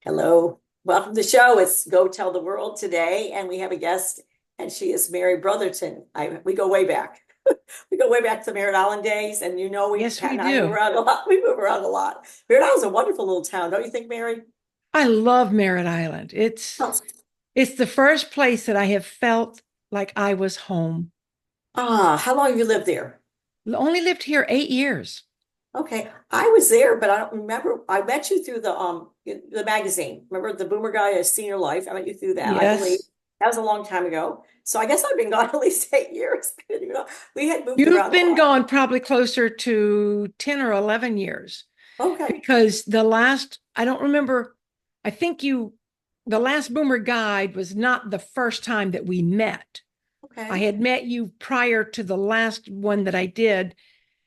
Hello. Welcome to the show. It's Go Tell the World today, and we have a guest, and she is Mary Brotherton. We go way back. We go way back to the Merritt Island days, and Yes, Pat we and I move do. around a lot. We move around a lot. Merritt Island's a wonderful little town, don't you think, Mary? I love Merritt Island. Oh, It's the first place that I have felt like I was home. how long have you lived there? Only lived here 8 years. Okay, I was there, but I don't remember. I met you through the magazine. Remember the Boomer Guy, A Senior Life? I met you through that, I believe. Yes. That was a long time ago. So I guess I've been gone at least 8 years. We had moved You've around a been lot. gone probably closer to 10 or 11 years Okay. because I don't remember, I think the last Boomer Guide was not the first time that we met. I Okay. had met you prior to the last one that I did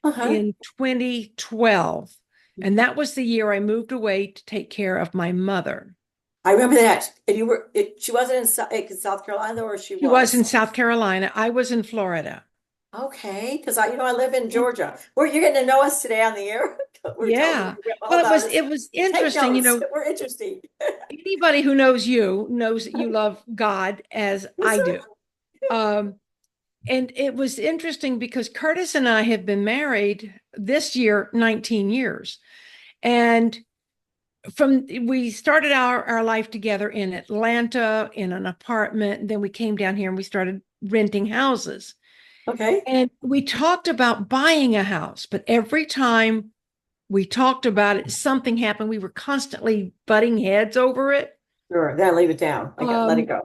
Uh-huh. in 2012. And that was the year I moved away to take care of my mother. I remember that. And she wasn't in South Carolina, though, or she She was was. in South Carolina. I was in Florida. Okay, because I live in Yeah. Georgia. You're getting to know us today on the air. We're telling Yeah. you all Well, it about was us. it was Take interesting, notes. We're interesting. anybody who knows you knows that you love God as Yes, I sir. do. Um, and it was interesting because Curtis and I have been married this year 19 years. And we started our life together in Atlanta in an apartment. Then we came down here and we started renting houses. Okay. And we talked about buying a house, but every time we talked about it, something happened. We were constantly butting heads over it. Sure. Then leave it down. Let it Um, go.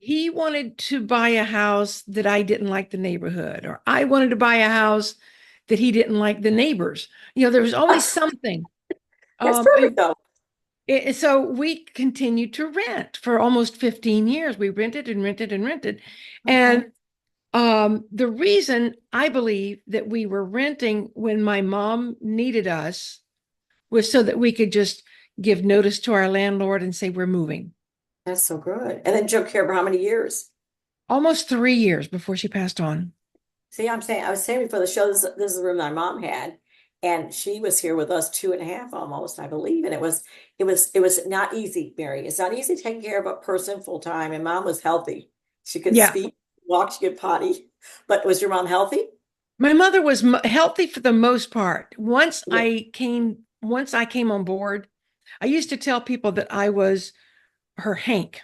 he wanted to buy a house that I didn't like the neighborhood, or I wanted to buy a house that he didn't like the neighbors. There was always something. That's Um, perfect, though. so we continued to rent for almost 15 years. We rented and rented and rented. Okay. And the reason I believe that we were renting when my mom needed us was so that we could just give notice to our landlord and say we're moving. That's so good. And then took care for how many years? Almost 3 years before she passed on. See, I was saying before the show, this is the room my mom had, and she was here with us 2.5 almost, I believe. And it was not easy, Mary. It's not easy taking care of a person full time. And mom was healthy. She could Yeah. speak, walk, she could potty. But was your mom healthy? My mother was healthy for the most part. Yeah. Once I came on board, I used to tell people that I was her Hank.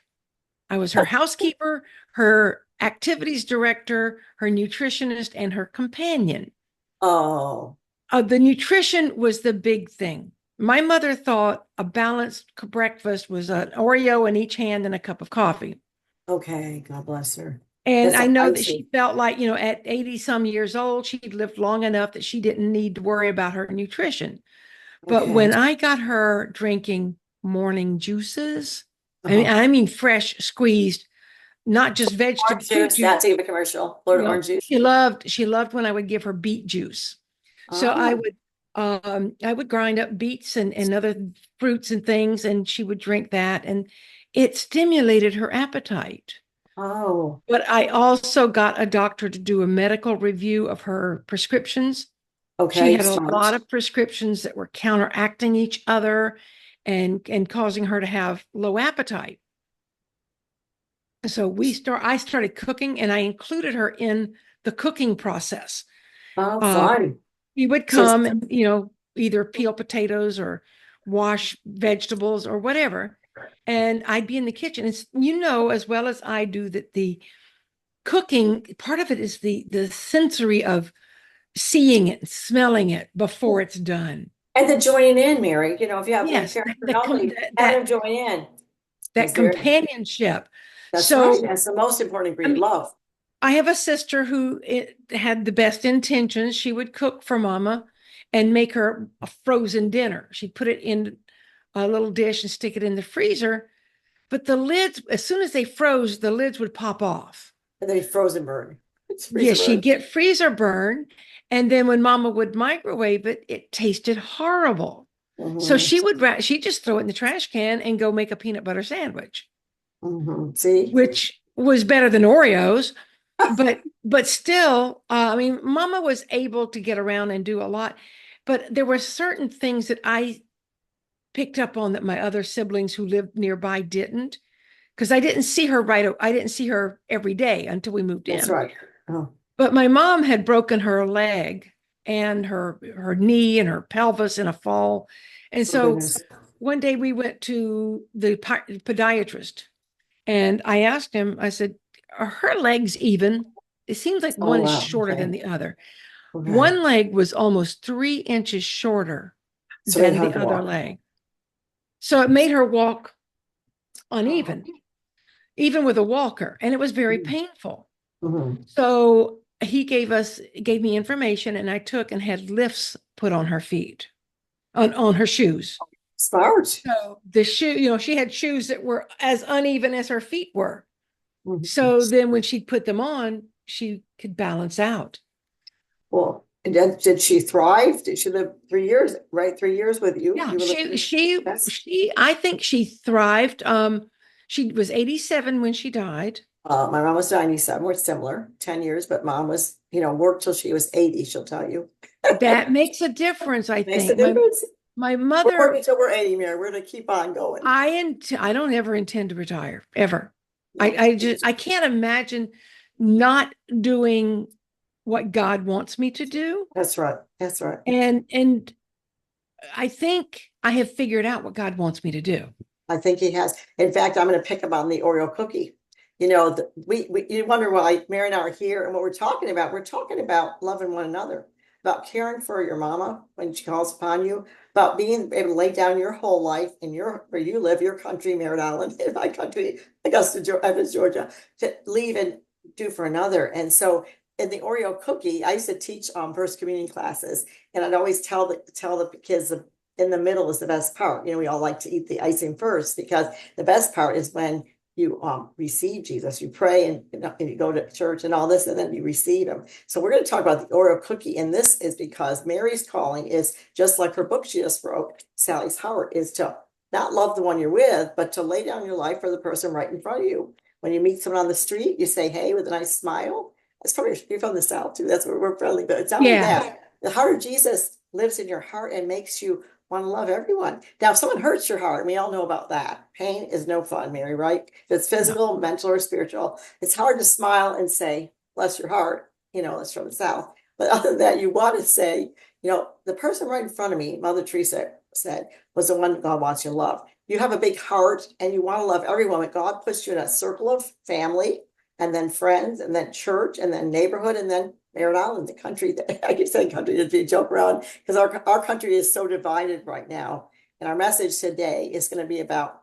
I was her housekeeper, her activities director, her nutritionist, and her companion. Oh, The nutrition was the big thing. My mother thought a balanced breakfast was an Oreo in each hand and a cup of coffee. okay. God bless her. And That's I a know that pricey. she felt like, at 80 some years old, she'd lived long enough that she didn't need to worry about her nutrition. But Okay. when I got her drinking morning juices, I mean, Uh-huh. I mean fresh squeezed, not just vegetable Orange fruit juice. juice. That's a commercial. Florida orange juice. She loved when I would give her beet juice. So Oh, I would grind up beets and other fruits and things, and she would drink that, and it stimulated her appetite. oh. But I also got a doctor to do a medical review of her prescriptions. She Okay. had a Smart. lot of prescriptions that were counteracting each other and causing her to have low appetite. So I started cooking and I included her in the cooking process. Oh, Um, fun. he would So, come and, either peel potatoes or wash vegetables or whatever. And I'd be in the kitchen. It's, as well as I do, that the cooking, part of it is the sensory of seeing it, smelling it before it's done. and the joining in, Mary, if you have one Yes, parent for elderly, have them join in because that companionship. that's right. So That's the most important I ingredient, mean, love. I have a sister who had the best intentions. She would cook for Mama and make her a frozen dinner. She'd put it in a little dish and stick it in the freezer. But the lids, as soon as they froze, the lids would pop off. And then frozen burn. It's freezer Yes, she'd burn. get freezer burn. And then when Mama would microwave it, it tasted horrible. So Hmm. she'd just throw it in the trash can and go make a peanut butter sandwich, See? which was better than Oreos. But still, I mean, Mama was able to get around and do a lot. But there were certain things that I picked up on that my other siblings who lived nearby didn't, because I didn't see her I didn't see her every day until we moved That's in. right. Oh, But my mom had broken her leg and her knee and her pelvis in a fall. And oh so goodness. one day we went to the podiatrist, and I asked him, I said, are her legs even? It seems like Oh one is wow. shorter than Okay. the other. Okay. One leg was almost 3 inches shorter So they than had the to other walk. leg. So it made her walk Oh. uneven, even with a walker, and it was very painful. Mm-hmm. So he gave me information, and I took and had lifts put on her feet, on her shoes. Smart. So the shoe, she had shoes that were as uneven as her feet were. Mhm. So then when she put them on, she could balance out. Well, and then did she thrive? Did she live 3 years, right? 3 years with you? Yeah, You were she living she best. she I think she thrived. She was 87 when she died. My mom was 97. We're similar, 10 years, but mom was, worked till she was 80, she'll tell you. That makes a difference, I Makes a think. difference. My We're mother, working till we're 80, Mary. We're gonna keep on going. I don't ever intend to retire, ever. No, I can't imagine not doing what God wants me to do. that's right. That's right. And I think I have figured out what God wants me to do. I think he has. In fact, I'm going to pick up on the Oreo cookie. You wonder why Mary and I are here and what we're talking about loving one another, about caring for your mama when she calls upon you, about being able to lay down your whole life in where you live, your country, Merritt Island, in my country, Augusta, Evans, Georgia, to leave and do for another. And so in the Oreo cookie, I used to teach first communion classes, and I'd always tell the kids in the middle is the best part. We all like to eat the icing first because the best part is when you receive Jesus. You pray and you go to church and all this, and then you receive him. So we're going to talk about the Oreo cookie, and this is because Mary's calling is just like her book she just wrote, Sally's Heart, is to not love the one you're with, but to lay down your life for the person right in front of you. When you meet someone on the street, you say hey with a nice smile. It's probably you're from the South too. That's where we're friendly, but it's not only Yeah. that. The heart of Jesus lives in your heart and makes you want to love everyone. Now, if someone hurts your heart, we all know about that. Pain is no fun, Mary, right? If it's No. physical, mental, or spiritual, it's hard to smile and say, bless your heart, that's from the South. But other than that, you want to say, the person right in front of me, Mother Teresa said, was the one God wants you to love. You have a big heart and you want to love everyone, but God puts you in a circle of family and then friends and then church and then neighborhood and then Merritt Island, the country I keep saying country to be joke around because our country is so divided right now. And our message today is going to be about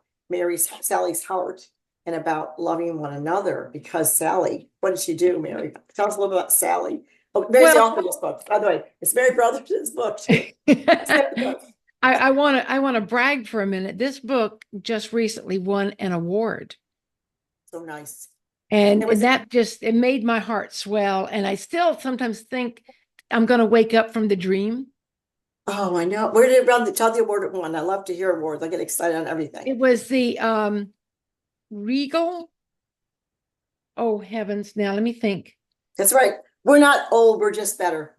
Sally's heart and about loving one another because Sally, what did she do, Mary? Tell us a little about Sally. Oh, Mary's the Well, author of this book. By the way, it's Mary Brotherton's book too. I want to brag for a minute. This book just recently won an award. So nice. And It was, it made my heart swell. And I still sometimes think I'm going to wake up from the dream. oh, I know. Where did it tell the award it won? I love to hear awards. I get excited on everything. It was the Regal. Oh, heavens. Now let me think. That's right. We're not old. We're just better.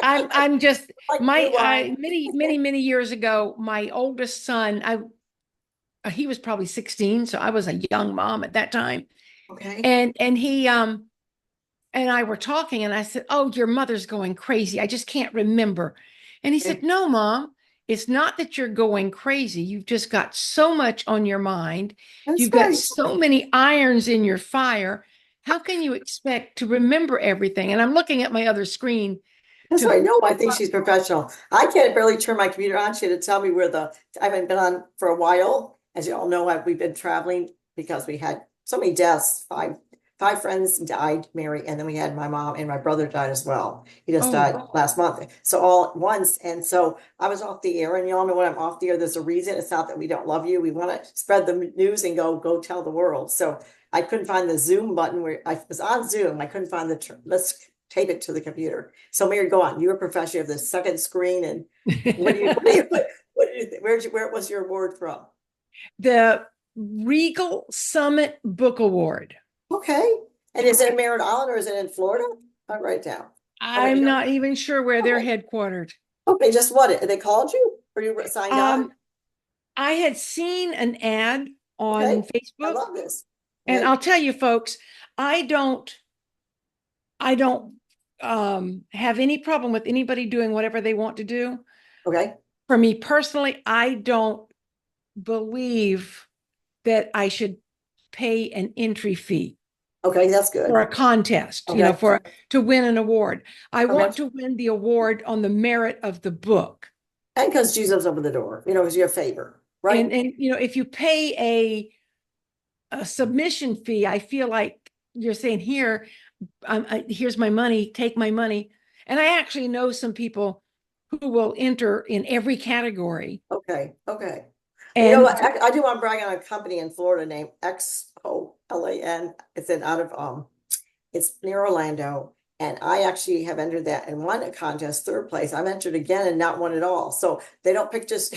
I'm just Like new wine. many years ago, my oldest son, he was probably 16, so I was a young mom at that time. Okay. And he and I were talking, and I said, "Oh, your mother's going crazy. I just can't remember." And he said, Okay. "No, Mom, it's not that you're going crazy. You've just got so much on your mind. That's You've got right. so many irons in your fire. How can you expect to remember everything?" And I'm looking at my other screen That's to right. No, I think she's professional. I can't barely turn my computer on. She had to tell me I haven't been on for a while. As you all know, we've been traveling because we had so many deaths. Five friends died, Mary, and then we had my mom and my brother died as well. He just died oh, last month. So all at once. And so I was off the air, and you all know when I'm off the air, there's a reason. It's not that we don't love you. We want to spread the news and go tell the world. So I couldn't find the Zoom button where I was on Zoom. I couldn't find let's tape it to the computer. So Mary, go on. You're a professional of the second screen, and what do you think? Where was your award from? the Regal Summit Book Award. Okay. And is it in Merritt Island or is it in Florida? I'll write it down. How about you I'm don't? not even sure where they're Okay. headquartered. Okay, just what? They called you or you signed Um, on? I had seen an ad on Okay. I Facebook, love this. and Okay. I'll tell you folks, I don't have any problem with anybody doing whatever they want to do. Okay. For me personally, I don't believe that I should pay an entry fee Okay. That's for good. a contest, Okay. for to win an award. I Okay. want to win the award on the merit of the book. And because Jesus over the door, because you're a favor, right? And if you pay a submission fee, I feel like you're saying here, here's my money, take my money. And I actually know some people who will enter in every category. Okay. Okay. You know And what? I do want to brag on a company in Florida named XOLAN. It's out of it's near Orlando. And I actually have entered that and won a contest, third place. I've entered again and not won at all. So they don't pick just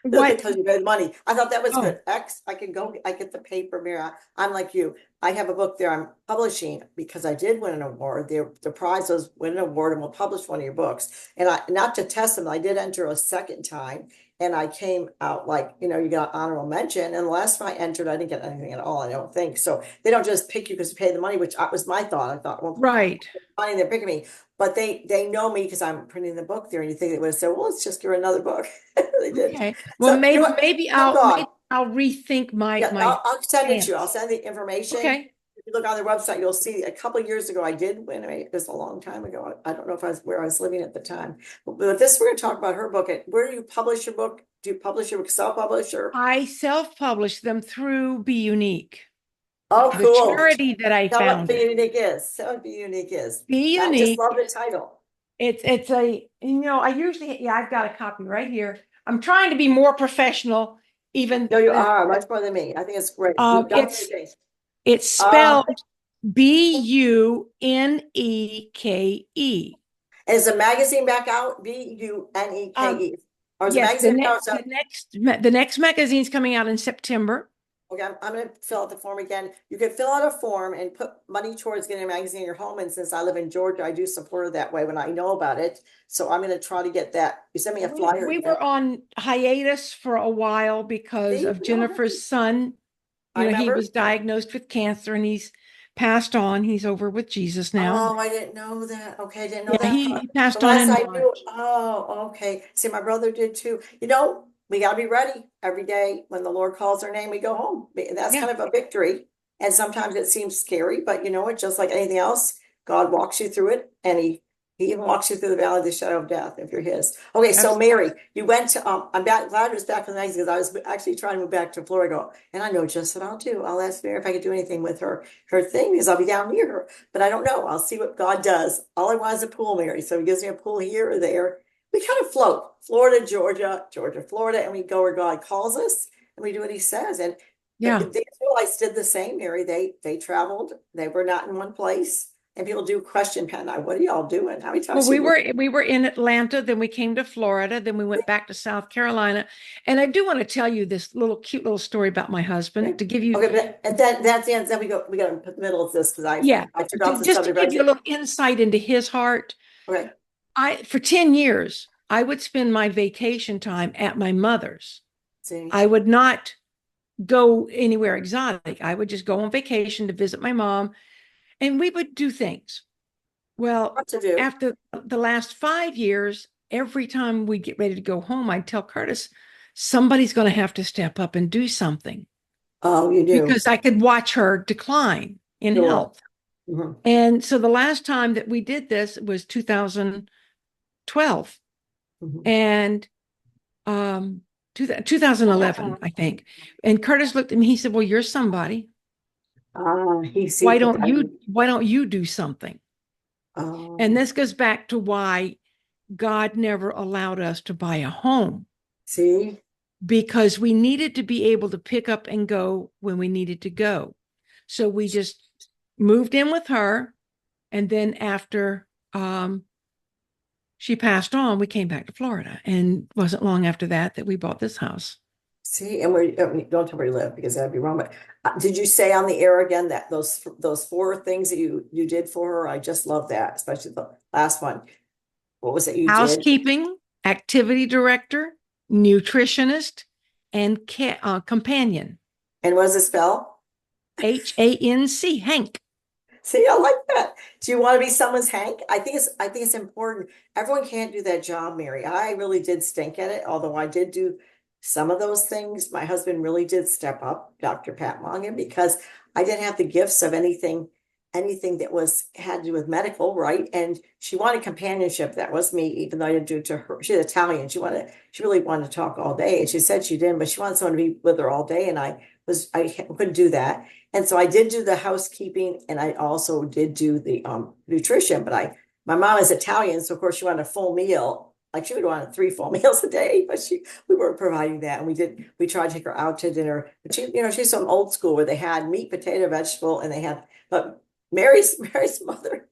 what? because you paid money. I thought that was Oh, good. I can go, I get the paper, Mira. I'm like you. I have a book there I'm publishing because I did win an award. The prize was win an award and we'll publish one of your books. And I, not to test them, I did enter a second time and I came out like, you got honorable mention. And the last time I entered, I didn't get anything at all, I don't think. So they don't just pick you because you pay the money, which was my thought. I thought, well, right. money, they're picking me. But they know me because I'm printing the book there. And you think they would have said, well, let's just give her another book. They did. Okay. Well, So you know maybe what? maybe Oh I'll God. maybe I'll rethink my Yeah, my I'll send it to you. I'll stance. send the information. Okay. If you look on their website, you'll see a couple of years ago I did win. I mean, it was a long time ago. I don't know if I was where I was living at the time. But this, we're going to talk about her book. Where do you publish your book? Do you publish your book self-publish or? I self-publish them through BeUneke, Oh, the cool. charity that I Tell what founded. BeUneke is. Tell what BeUneke is. I just BeUneke, love the title. it's I usually, yeah, I've got a copy right here. I'm trying to be more professional, even No, you are much more than me. I think it's great. You've done it's great things. it's Uh, spelled BeUneke. is the magazine back out? BeUneke. Or is the Yes, magazine out? So, the next magazine's coming out in September. okay, I'm going to fill out the form again. You can fill out a form and put money towards getting a magazine in your home. And since I live in Georgia, I do support her that way when I know about it. So I'm going to try to get that. You send me a flyer. We were on hiatus for a while because See? of Jennifer's son. I He remember. was diagnosed with cancer and he's passed on. He's over with Jesus now. Oh, I didn't know that. Okay, I didn't know Yeah, that he part. The passed on last in I knew, March. oh, okay. See, my brother did too. We got to be ready every day when the Lord calls our name, we go home. That's Yeah, kind of a victory. And sometimes it seems scary, but you know what? Just like anything else, God walks you through it, and He even walks you through the valley of the shadow of death if you're His. Okay, so absolutely. Mary, you went to. I'm back. Glad I was back from the magazine because I was actually trying to move back to Florida, and I know just what I'll do. I'll ask Mary if I could do anything with her thing because I'll be down near her. But I don't know. I'll see what God does. All I want is a pool, Mary. So He gives me a pool here or there. We kind of float Florida, Georgia, Georgia, Florida, and we go where God calls us and we do what He says. And the Yeah. Israelites did the same, Mary. They traveled, they were not in one place. And people do question, Pat, what are y'all doing? How many Well, times you we were in Atlanta, then we came to Florida, then we went back to South Carolina. And I do want to tell you this cute little story about my okay. husband to give you, Okay, but and then that's the end. Then we got to put the middle of this because yeah, I took off the just to subject. give you a little insight into his heart. Okay. For 10 years, I would spend my vacation time at my mother's. See I would not go anywhere exotic. I would just go on vacation to visit my mom and we would do things. Well, what to do. after the last 5 years, every time we get ready to go home, I'd tell Curtis, somebody's going to have to step up and do something Oh, you do. because I could watch her decline in Sure. health. Mhm. And so the last time that we did this was 2012 Mhm. and 2011, I think. And Curtis looked at me, he said, well, you're somebody. He see put that in. Why don't you do something? And Oh, this goes back to why God never allowed us to buy a home see. because we needed to be able to pick up and go when we needed to go. So we just moved in with her. And then after she passed on, we came back to Florida. And it wasn't long after that that we bought this house. See, and don't tell where you live because that'd be wrong. But did you say on the air again that those four things that you did for her? I just love that, especially the last one. What was it you did? Housekeeping, activity director, nutritionist, and companion. And what does it spell? Hanc, Hank. See, I like that. Do you want to be someone's Hank? I think it's important. Everyone can't do that job, Mary. I really did stink at it, although I did do some of those things. My husband really did step up, Dr. Pat Mongan, because I didn't have the gifts of anything that was had to do with medical, right? And she wanted companionship. That was me, even though I didn't do it to her. She's Italian. She really wanted to talk all day. And she said she didn't, but she wanted someone to be with her all day. And I couldn't do that. And so I did do the housekeeping, and I also did do the nutrition. But my mom is Italian, so of course she wanted a full meal. Like she would want 3 full meals a day, but we weren't providing that. And we tried to take her out to dinner. But she's from old school where they had meat, potato, vegetable, and but Mary's mother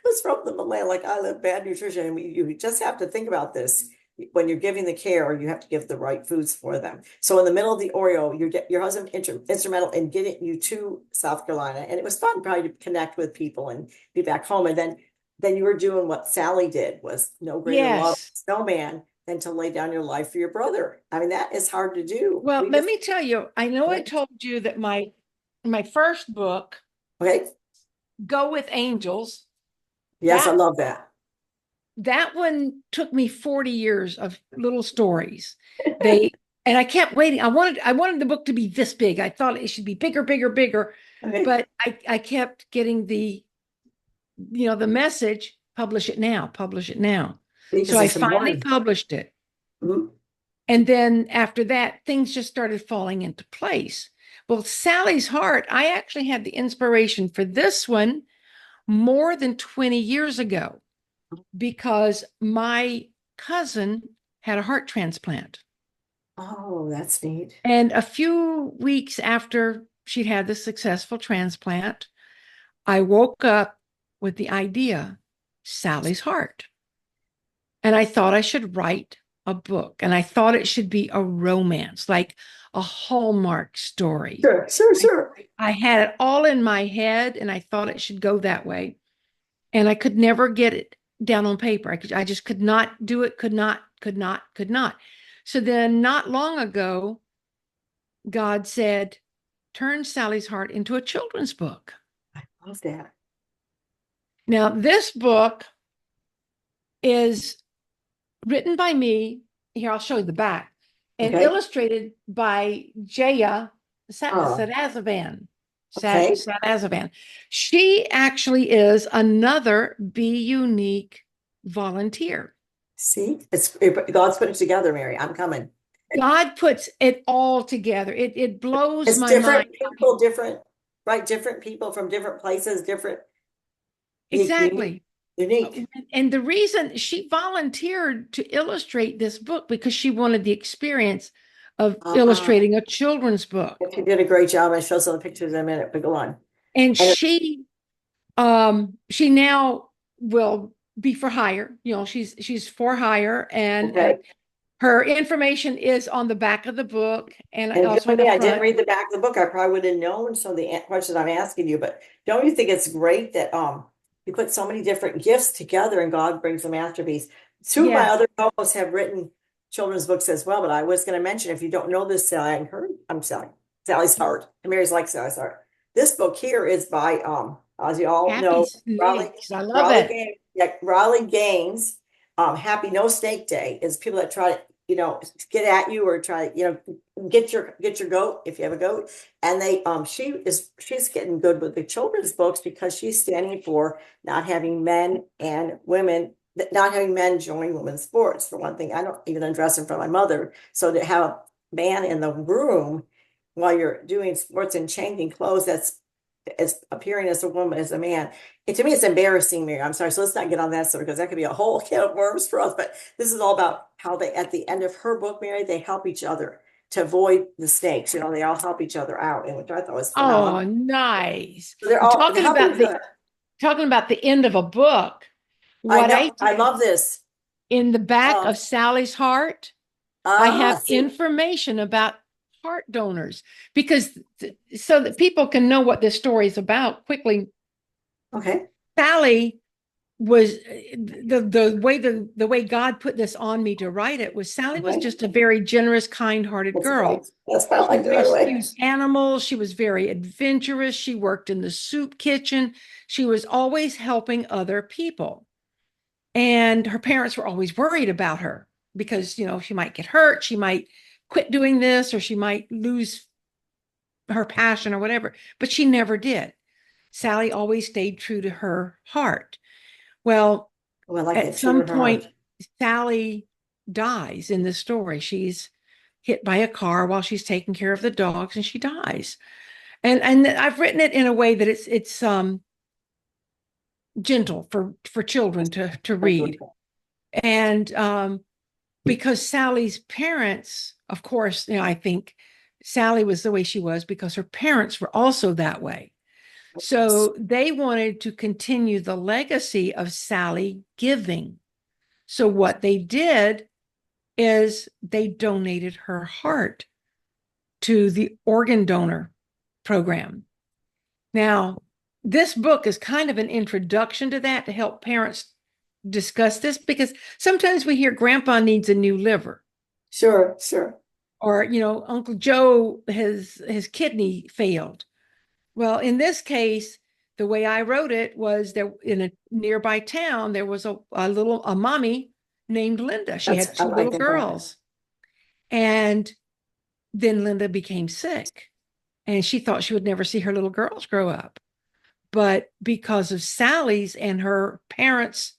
was from the Malay, like I live bad nutrition. And you just have to think about this. When you're giving the care, you have to give the right foods for them. So in the middle of the Oreo, your husband instrumental in getting you to South Carolina, and it was fun probably to connect with people and be back home. And then you were doing what Sally did, was no greater love Yes. snowman than to lay down your life for your brother. I mean, that is hard to do. Well, let me tell you, I know I told you that my first book, Okay. Go with Angels. Yes, I love that. That one took me 40 years of little stories. And I kept waiting. I wanted the book to be this big. I thought it should be bigger, bigger, bigger. Okay. But I kept getting the message, publish it now, publish it now. Because so I it's finally important. published it. Mhm. And then after that, things just started falling into place. Well, Sally's Heart, I actually had the inspiration for this one more than 20 years ago, because my cousin had a heart transplant. Oh, that's neat. And a few weeks after she'd had the successful transplant, I woke up with the idea, Sally's Heart. And I thought I should write a book. And I thought it should be a romance, like a Hallmark story. Sure. I had it all in my head, and I thought it should go that way. And I could never get it down on paper. I just could not do it, could not. So then not long ago, God said, turn Sally's Heart into a children's book. I love that. Now, this book is written by me. Here, I'll show you the back. And illustrated by Jaya Sadazavan. Sadazavan. She actually is another BeUneke volunteer. See, God's put it together, Mary. I'm coming. God puts it all together. It blows It's my different mind. people, different people from different places, different. Exactly. Unique. And the reason she volunteered to illustrate this book, because she wanted the experience of illustrating a children's book. She did a great job. I show some of the pictures in a minute, but go on. And she now will be for hire. She's for hire, and her information is on the back of the book, and also I didn't read the back of the book. I probably would have known some of the questions I'm asking you, but don't you think it's great that you put so many different gifts together and God brings a masterpiece? Two of my other co-hosts have written children's books as well, but I was going to mention, if you don't know this, I'm selling Sally's Heart, and Mary's like Sally's Heart. This book here is by as you all know, Raleigh Gaines. Happy No Snake Day is people that try to get at you or try to get your goat if you have a goat. And she's getting good with the children's books because she's standing for not having men join women's sports. For one thing, I don't even undress in front of my mother. So to have a man in the room while you're doing sports and changing clothes, that's as appearing as a woman as a man. To me, it's embarrassing, Mary. I'm sorry. So let's not get on that story, because that could be a whole can of worms for us. But this is all about how they, at the end of her book, Mary, they help each other to avoid the snakes. They all help each other out, and which I thought was phenomenal. Oh, nice. So they're all talking about the end of a book. I love this. In the back of Sally's Heart, I have information about heart donors, because so that people can know what this story is about quickly. Okay. Sally was the way God put this on me to write it was Sally was Okay. just a very generous, kind-hearted That's great. girl. That's why I She liked it right away. rescued animals. She was very adventurous. She worked in the soup kitchen. She was always helping other people. And her parents were always worried about her because, she might get hurt. She might quit doing this, or she might lose her passion or whatever. But she never did. Sally always stayed true to her heart. Well, Oh, I like at that. True to some her heart. point, Sally dies in the story. She's hit by a car while she's taking care of the dogs, and she dies. And I've written it in a way that it's gentle for children to read. And because Sally's parents, of course, I think Sally was the way she was because her parents were also that way. So they wanted to continue the legacy of Sally giving. So what they did is they donated her heart to the organ donor program. Now, this book is kind of an introduction to that to help parents discuss this, because sometimes we hear grandpa needs a new liver, Sure, sure. or Uncle Joe his kidney failed. Well, in this case, the way I wrote it was there in a nearby town, there was a mommy named Linda. She had I two like little that part. girls. And then Linda became sick, and she thought she would never see her little girls grow up. But because of Sally's and her parents'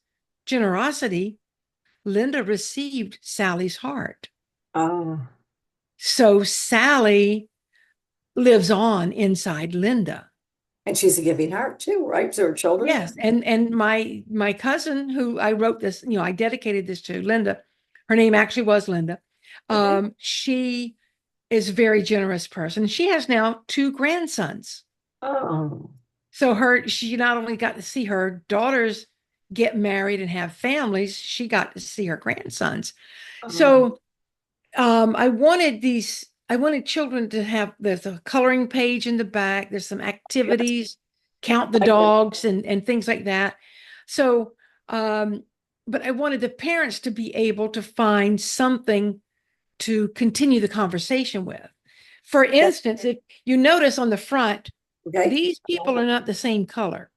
generosity, Linda received Sally's heart. Oh, So Sally lives on inside Linda. and she's a giving heart too, right? To her children. Yes, and my cousin, who I wrote this, I dedicated this to, Linda. Her name actually was Linda. Okay. She is a very generous person. She has now two grandsons. Oh, So she not only got to see her daughters get married and have families, she got to see her grandsons. oh, So I wanted children to have, there's a coloring page in the back, there's some yes, activities, count the I can. dogs and things like that. So, but I wanted the parents to be able to find something to continue the conversation with. For That, instance, if you notice on the front, okay. these people are not the same color.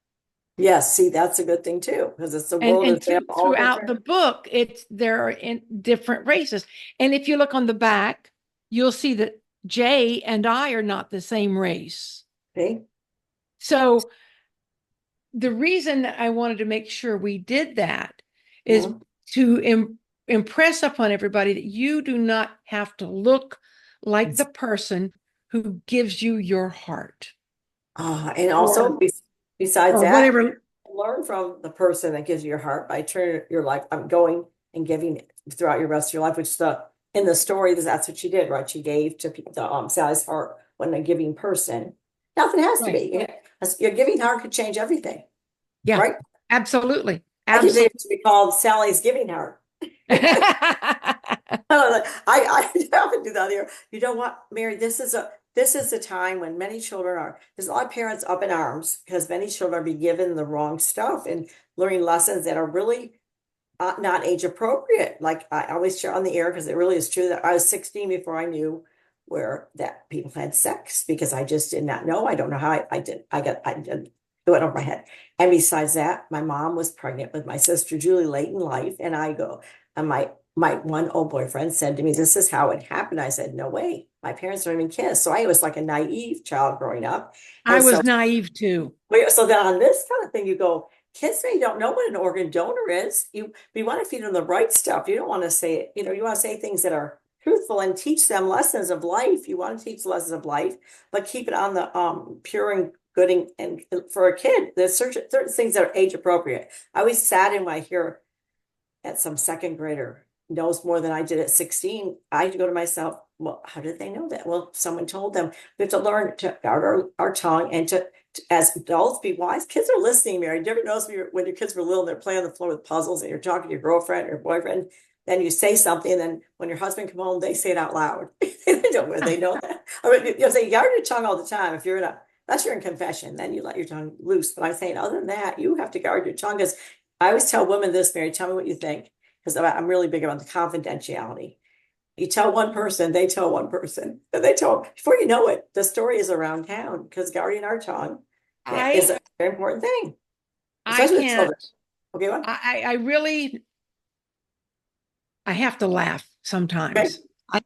Yes, see, that's a good thing too, because it's the And world is and made up through, all throughout different. the book, there are in different races. And if you look on the back, you'll see that Jay and I are not the same race. Okay. So the reason that I wanted to make sure we did that is Mhm. to impress upon everybody that you do not have to look like the person who gives you your heart, And also or besides or that, whatever. learn from the person that gives you your heart by turning your life. I'm going and giving it throughout your rest of your life, which the in the story that's what she did, right? She gave to Sally's heart when a giving person. Nothing has to Right. be. Your giving heart could change everything, Yeah, right? absolutely. I can say Absolutely. it to be called Sally's giving heart. I often do that here. You know what, Mary? This is a time when many children are. There's a lot of parents up in arms because many children are being given the wrong stuff and learning lessons that are really not age appropriate. Like I always share on the air because it really is true that I was 16 before I knew where that people had sex because I just did not know. I don't know how I did. I did. It went over my head. And besides that, my mom was pregnant with my sister Julie late in life, and I go, and my one old boyfriend said to me, "This is how it happened." I said, "No way. My parents don't even kiss." So I was like a naive child growing up, I and was so naive too. so then on this kind of thing, you go, kids may don't know what an organ donor is. You want to feed them the right stuff. You don't want to say, you want to say things that are truthful and teach them lessons of life. You want to teach lessons of life, but keep it on the pure and good and for a kid, there's certain things that are age appropriate. I always sadden when I hear at some second grader knows more than I did at 16. I go to myself, well, how did they know that? Well, someone told them. We have to learn to guard our tongue and as adults, be wise. Kids are listening, Mary. Did you ever notice when your kids were little, they're playing on the floor with puzzles and you're talking to your girlfriend or your boyfriend, then you say something, and then when your husband come home, they say it out loud. They know that. I mean, you say you guard your tongue all the time. If you're in a, that's you're in confession, then you let your tongue loose. But I'm saying other than that, you have to guard your tongue because I always tell women this, Mary, tell me what you think, because I'm really big about the confidentiality. You tell one person, they tell one person, and they tell, before you know it, the story is around town because guarding our tongue is I a very important thing, I especially with can't. children. Okay, what? I really I have to laugh Okay. sometimes.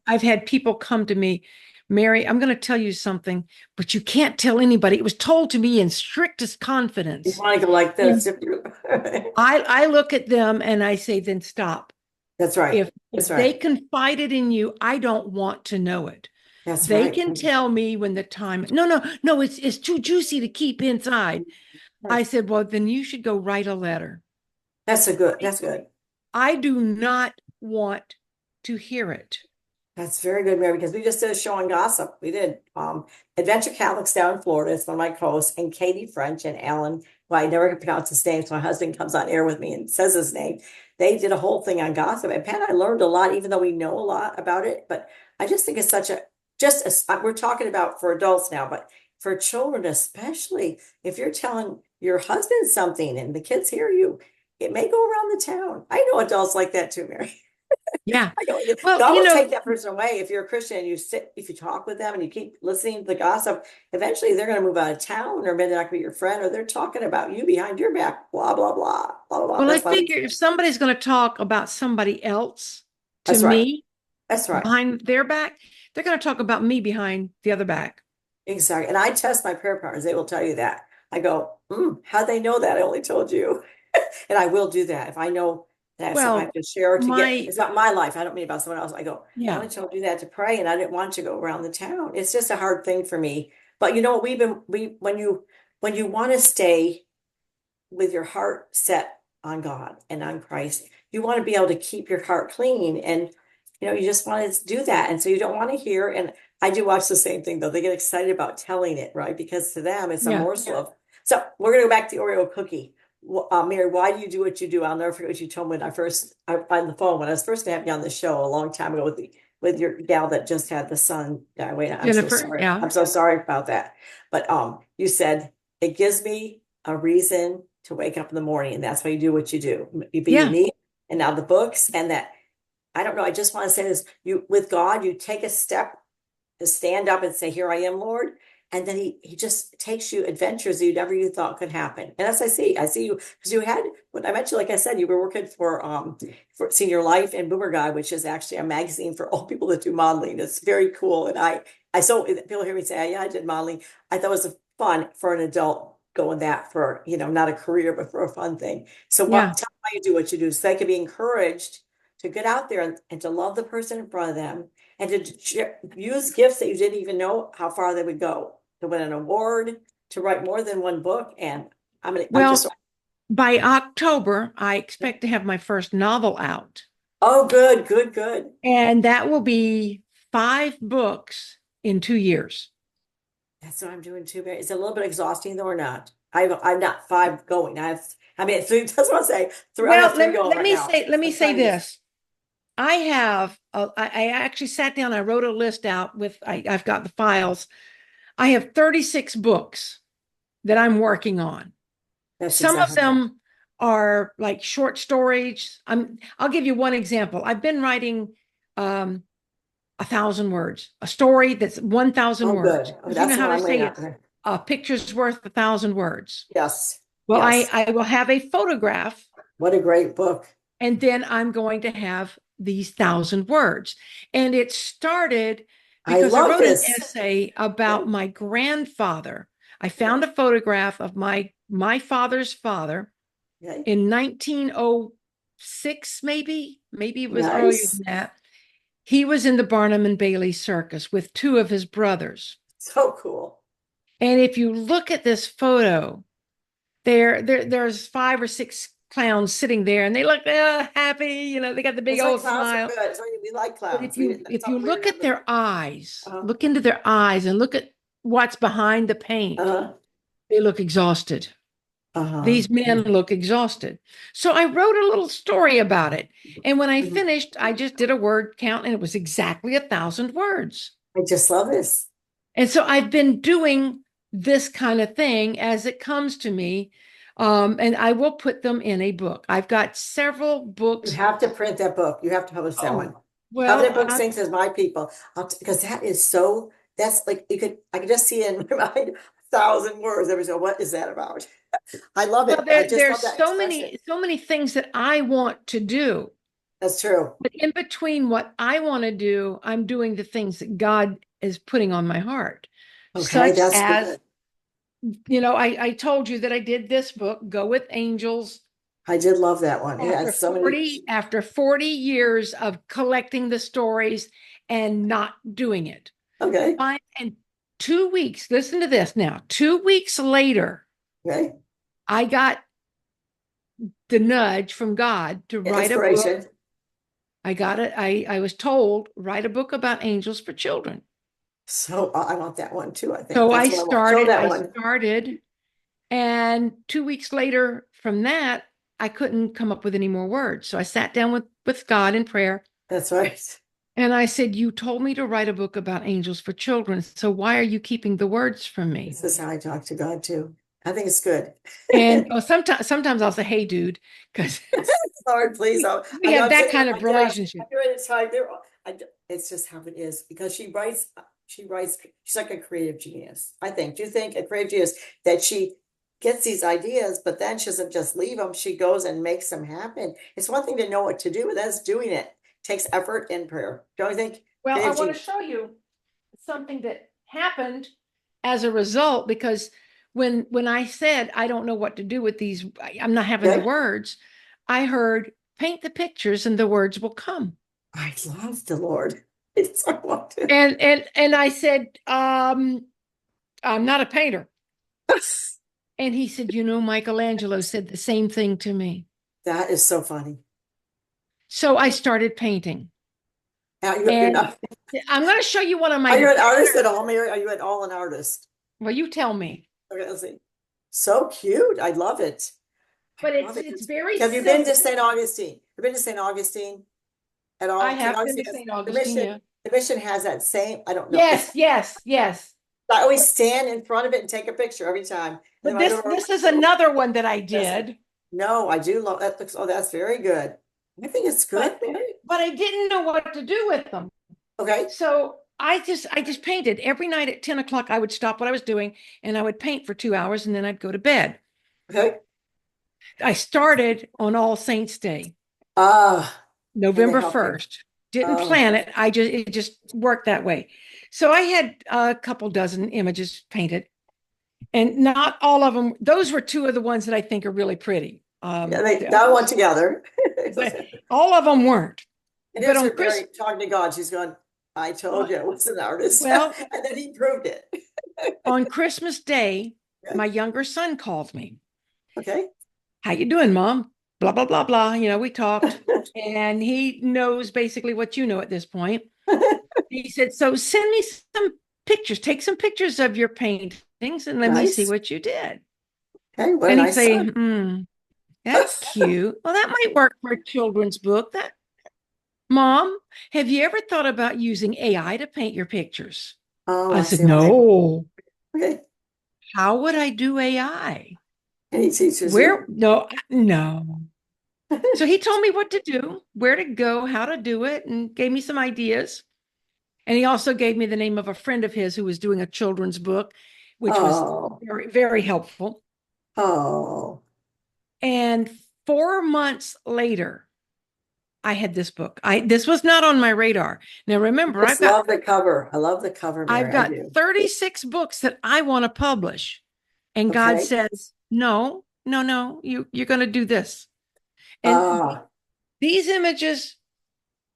I've had people come to me, Mary, I'm going to tell you something, but you can't tell anybody. It was told to me in strictest You confidence. want to go like this. And I look at them and I say, then stop. That's right. If That's they right. confided in you, I don't want to know it. That's They right. can tell me when the time, no, it's too juicy to keep inside. I said, well, then you should go write a letter. That's good. I do not want to hear it. That's very good, Mary, because we just did a show on gossip. We did Adventure Catholics down in Florida. It's one of my co-hosts, and Katie French and Alan, well, I never can pronounce his name, so my husband comes on air with me and says his name. They did a whole thing on gossip. And Pat and I learned a lot, even though we know a lot about it. But I just think it's such a we're talking about for adults now, but for children, especially if you're telling your husband something and the kids hear you, it may go around the town. I know adults like that too, Mary. Yeah. I know Well, God will take that person away if you're a Christian and if you talk with them and you keep listening to the gossip, eventually they're going to move out of town or maybe they're not going to be your friend or they're talking about you behind your back, blah, blah, blah, blah, blah, blah. well, I That's why figure if somebody's going to talk about somebody else to that's right. me That's right. behind their back, they're going to talk about me behind the other back. Exactly. And I test my prayer partners. They will tell you that. I go, how'd they know that? I only told you. And I will do that. If I know that I have something I Well, have to share to get, my, it's not my life. I don't mean about someone else. I go, I yeah. only told you that to pray and I didn't want to go around the town. It's just a hard thing for me. But you know what, when you want to stay with your heart set on God and on Christ, you want to be able to keep your heart clean and you just want to do that. And so you don't want to hear, and I do watch the same thing though. They get excited about telling it, right? Because to them it's a Yeah. morsel of. So we're gonna go back to the Oreo cookie. Mary, why do you do what you do? I'll never forget what you told me when on the phone when I was first having you on the show a long time ago with your gal that just had the son die. Wait, I'm so Jennifer, sorry. yeah. I'm so sorry about that. But you said it gives me a reason to wake up in the morning, and that's why you do what you do. You be Yeah. unique, and now the books and that. I don't know. I just want to say this. You with God, you take a step to stand up and say, "Here I am, Lord." And then he just takes you adventures you never you thought could happen. And as I see you because you had when I met you, like I said, you were working for Senior Life and Boomer Guy, which is actually a magazine for all people that do modeling. It's very cool. And I so people hear me say, yeah, I did modeling. I thought it was fun for an adult going that for, not a career, but for a fun thing. So Yeah. tell them why you do what you do so they can be encouraged to get out there and to love the person in front of them and to use gifts that you didn't even know how far they would go to win an award, to write more than one book. And I'm just, Well, by October, I expect to have my first novel out. oh, good, good, good. And that will be 5 books in 2 years. That's what I'm doing too, Mary. Is it a little bit exhausting though or not? I'm not 5 going. I mean, three, that's what I say. Three, I Well, have 3 going right now. let me I'm say trying to, this. I actually sat down, I wrote a list out I've got the files. I have 36 books that I'm working on. that's Some of exactly. them are like short stories. I'll give you one example. I've been writing 1,000 words, a story that's 1,000 Oh, words. good. Oh, Because you know that's how what they I'm say waiting it's on. a picture's worth 1,000 words. Yes. Well, Yes. I will have a photograph, What a great book. and then I'm going to have these 1,000 words. And it started I because I love wrote an this. essay about my grandfather. I found a photograph of my father's father Okay. in 1906, maybe it was earlier Nice. than that. He was in the Barnum and Bailey circus with 2 of his brothers. So cool. And if you look at this photo, there's 5 or 6 clowns sitting there, and they look happy. They got the big That's why old clowns are smile. good. That's why we like But clowns. That's if you something we look at remember. their eyes, Uh-huh. look into their eyes, and look at what's behind the paint, Uh-huh. they look exhausted. Uh-huh. These men look exhausted. So I wrote a little story about it. And when I Mhm. finished, I just did a word count, and it was exactly 1,000 words. I just love this. And so I've been doing this kind of thing as it comes to me. And I will put them in a book. I've got several You books. have to print that book. You have to publish that one. Oh, well, Covenant Book Sinks is my people. Because that is so, that's like, I could just see it in my mind, 1,000 words. Every so, what is that about? I love well, it. I just there's love that expression. so many things that I want to do. That's true. But in between what I want to do, I'm doing the things that God is putting on my heart, Okay, such that's as, good. I told you that I did this book, Go with Angels, I did love that one. It has so many. after 40 years of collecting the stories and not doing it. Okay, And 2 weeks, listen to this now, 2 weeks later, okay. I got the nudge from God to write a book. Inspiration. I got it. I was told, write a book about angels for children. So I want that one too. I think So that's what I want. Show that I one. started, and 2 weeks later from that, I couldn't come up with any more words. So I sat down with God in prayer. That's right. And I said, you told me to write a book about angels for children. So why are you keeping the words from me? This is how I talk to God too. I think it's good. And sometimes I'll say, hey, dude, because Lord, please. we I know have I'm that sitting there kind of like that. relationship. I'm doing it. Time. It's just how it is because she writes, she's like a creative genius. I think. Do you think a creative genius that she gets these ideas, but then she doesn't just leave them. She goes and makes them happen. It's one thing to know what to do, but that's doing it. Takes effort and prayer. Don't you think? Well, I Creative want to genius. show you something that happened as a result, because when I said I don't know what to do with these, I'm not having the Okay. words, I heard paint the pictures and the words will come. I love the Lord. It's I want to. And I said, I'm not a painter. And he said, Michelangelo said the same thing to me. That is so funny. So I started painting. Now, you're And not. I'm going to show you one of my Are you an beginners. artist at all, Mary? Are you at all an artist? Well, you tell me. Okay, let's see. So cute. I love it. I But love it. it's very Have you been to simple. St. Augustine? Have you been to St. Augustine at I all? St. have been Augustine, to St. the Augustine, mission, yeah. the mission has that same, I don't know. Yes, yes, yes. I always stand in front of it and take a picture every time. And then But when I go to this is another one that I did. no, I do love that. Oh, that's very good. I think it's good, But Mary. I didn't know what to do with them. Okay. So I just painted. Every night at 10 o'clock, I would stop what I was doing and I would paint for 2 hours and then I'd go to bed. Okay. I started on All Saints Day, Ah, and they November help you. 1st. Didn't Oh, plan it. It just worked that way. So I had a couple dozen images painted, and not all of them. Those were two of the ones that I think are really pretty. yeah, they got one together. All of them weren't. And But here's on her Chris, Mary talking to God. She's going, I told you I was an artist. well, And then he proved it. on Christmas Day, Okay. my younger son called me. Okay. How you doing, Mom? Blah, blah, blah, blah. We talked, and he knows basically what you know at this point. He said, so send me some pictures. Take some pictures of your paintings and let me see Nice. what you did. Okay, what a And he'd nice say, son. that's cute. Well, that might work for a children's book. Mom, have you ever thought about using AI to paint your pictures? Oh, I I said, see why. no. Okay. How would I do AI? And he teaches Where? you. No, no. So he told me what to do, where to go, how to do it, and gave me some ideas. And he also gave me the name of a friend of his who was doing a children's book, which was Oh, very, very helpful. oh. And 4 months later, I had this book. This was not on my radar. Now remember, Just love the cover. I love the cover, I've Mary. I got do. 36 books that I want to publish. And God Okay. says, no, no, no, you're going to do this. And Ah, these images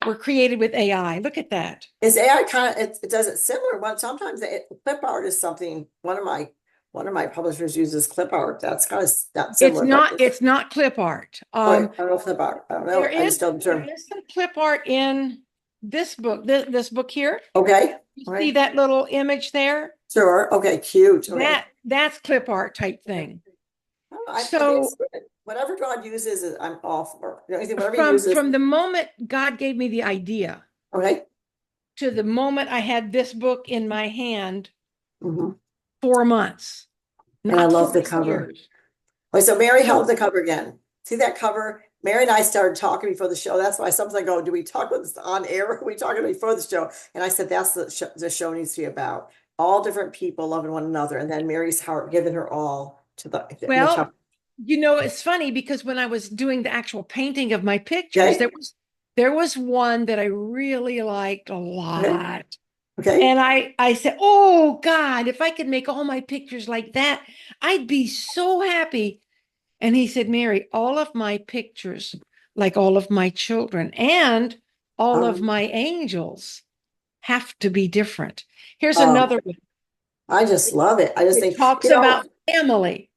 were created with AI. Look at that. is AI kind of it does it similar? Well, sometimes clip art is something one of my publishers uses clip art. That's kind of not similar, but It's not clip art. oh, I don't know clip art. I don't know. I just don't There term. is some clip art in this book, this book here. Okay. You All see right. that little image there? Sure. Okay. Cute. Okay. That's clip art type thing. Oh, I think So it's good. Whatever God uses, I'm all for. You know, whatever he uses. from the moment God gave me the idea Okay. to the moment I had this book in my hand, Mhm. 4 months, And I not love the 40 cover. years. Oh, so Mary held So, the cover again. See that cover? Mary and I started talking before the show. That's why sometimes I go, do we talk with this on air? Or are we talking before the show? And I said, that's the show needs to be about. All different people loving one another. And then Mary's heart giving her all to the well, cover. it's funny because when I was doing the actual painting of my pictures, Okay. there was one that I really liked a Okay. lot. Okay. And I said, "Oh God, if I could make all my pictures like that, I'd be so happy." And he said, "Mary, all of my pictures, like all of my children and all of Um, my angels, have to be different." Here's um, another one. I just love it. I just It think, talks about family.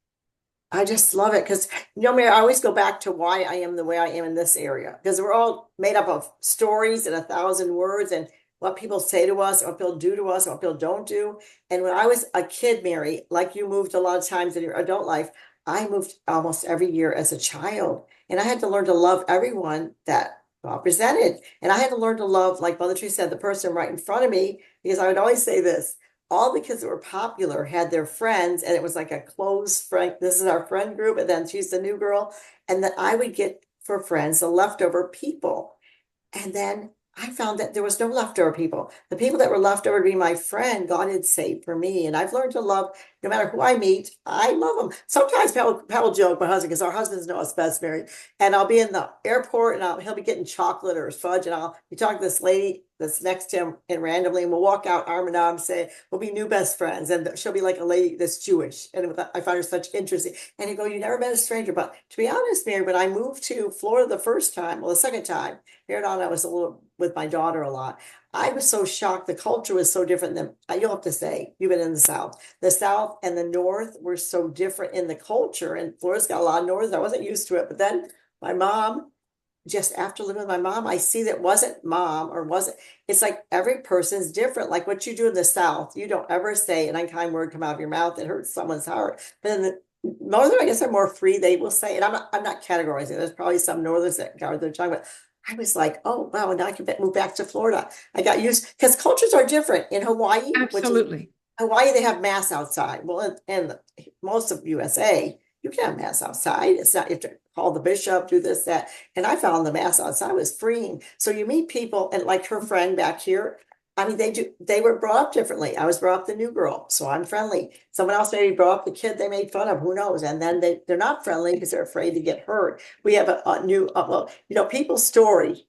I just love it because, Mary, I always go back to why I am the way I am in this area because we're all made up of stories and 1,000 words and what people say to us, what people do to us, what people don't do. And when I was a kid, Mary, like you moved a lot of times in your adult life, I moved almost every year as a child. And I had to learn to love everyone that God presented. And I had to learn to love, like Mother Teresa said, the person right in front of me, because I would always say this all the kids that were popular had their friends, and it was like a closed friend. This is our friend group, and then she's the new girl. And that I would get for friends the leftover people. And then I found that there was no leftover people. The people that were left over to be my friend, God had saved for me. And I've learned to love no matter who I meet, I love them. Sometimes Pat will joke, my husband, because our husbands know us best, Mary. And I'll be in the airport and he'll be getting chocolate or fudge. And I'll be talking to this lady that's next to him and randomly, and we'll walk out arm in arm and say, we'll be new best friends. And she'll be like a lady that's Jewish. And I find her such interesting. And he go, you never met a stranger. But to be honest, Mary, when I moved to Florida the first time, well, the second time, here on, I was a little with my daughter a lot. I was so shocked. The culture was so different than you'll have to say. You've been in the South. The South and the North were so different in the culture. And Florida's got a lot of North. I wasn't used to it. But then my mom, just after living with my mom, I see that wasn't mom or wasn't. It's like every person's different. Like what you do in the South, you don't ever say an unkind word come out of your mouth that hurts someone's heart. But in the Northern, I guess, are more free. They will say, and I'm not categorizing. There's probably some Northerners that are they're talking about. I was like, oh wow, and now I can move back to Florida. I got used because cultures are different in Hawaii, which is Absolutely. Hawaii. They have mass outside. Well, in most of USA, you can have mass outside. It's not you have to call the bishop, do this, that. And I found the mass outside was freeing. So you meet people, and like her friend back here. I mean, they were brought up differently. I was brought up the new girl, so I'm friendly. Someone else maybe brought up the kid they made fun of, who knows? And then they're not friendly because they're afraid to get hurt. We have a new, well, people's story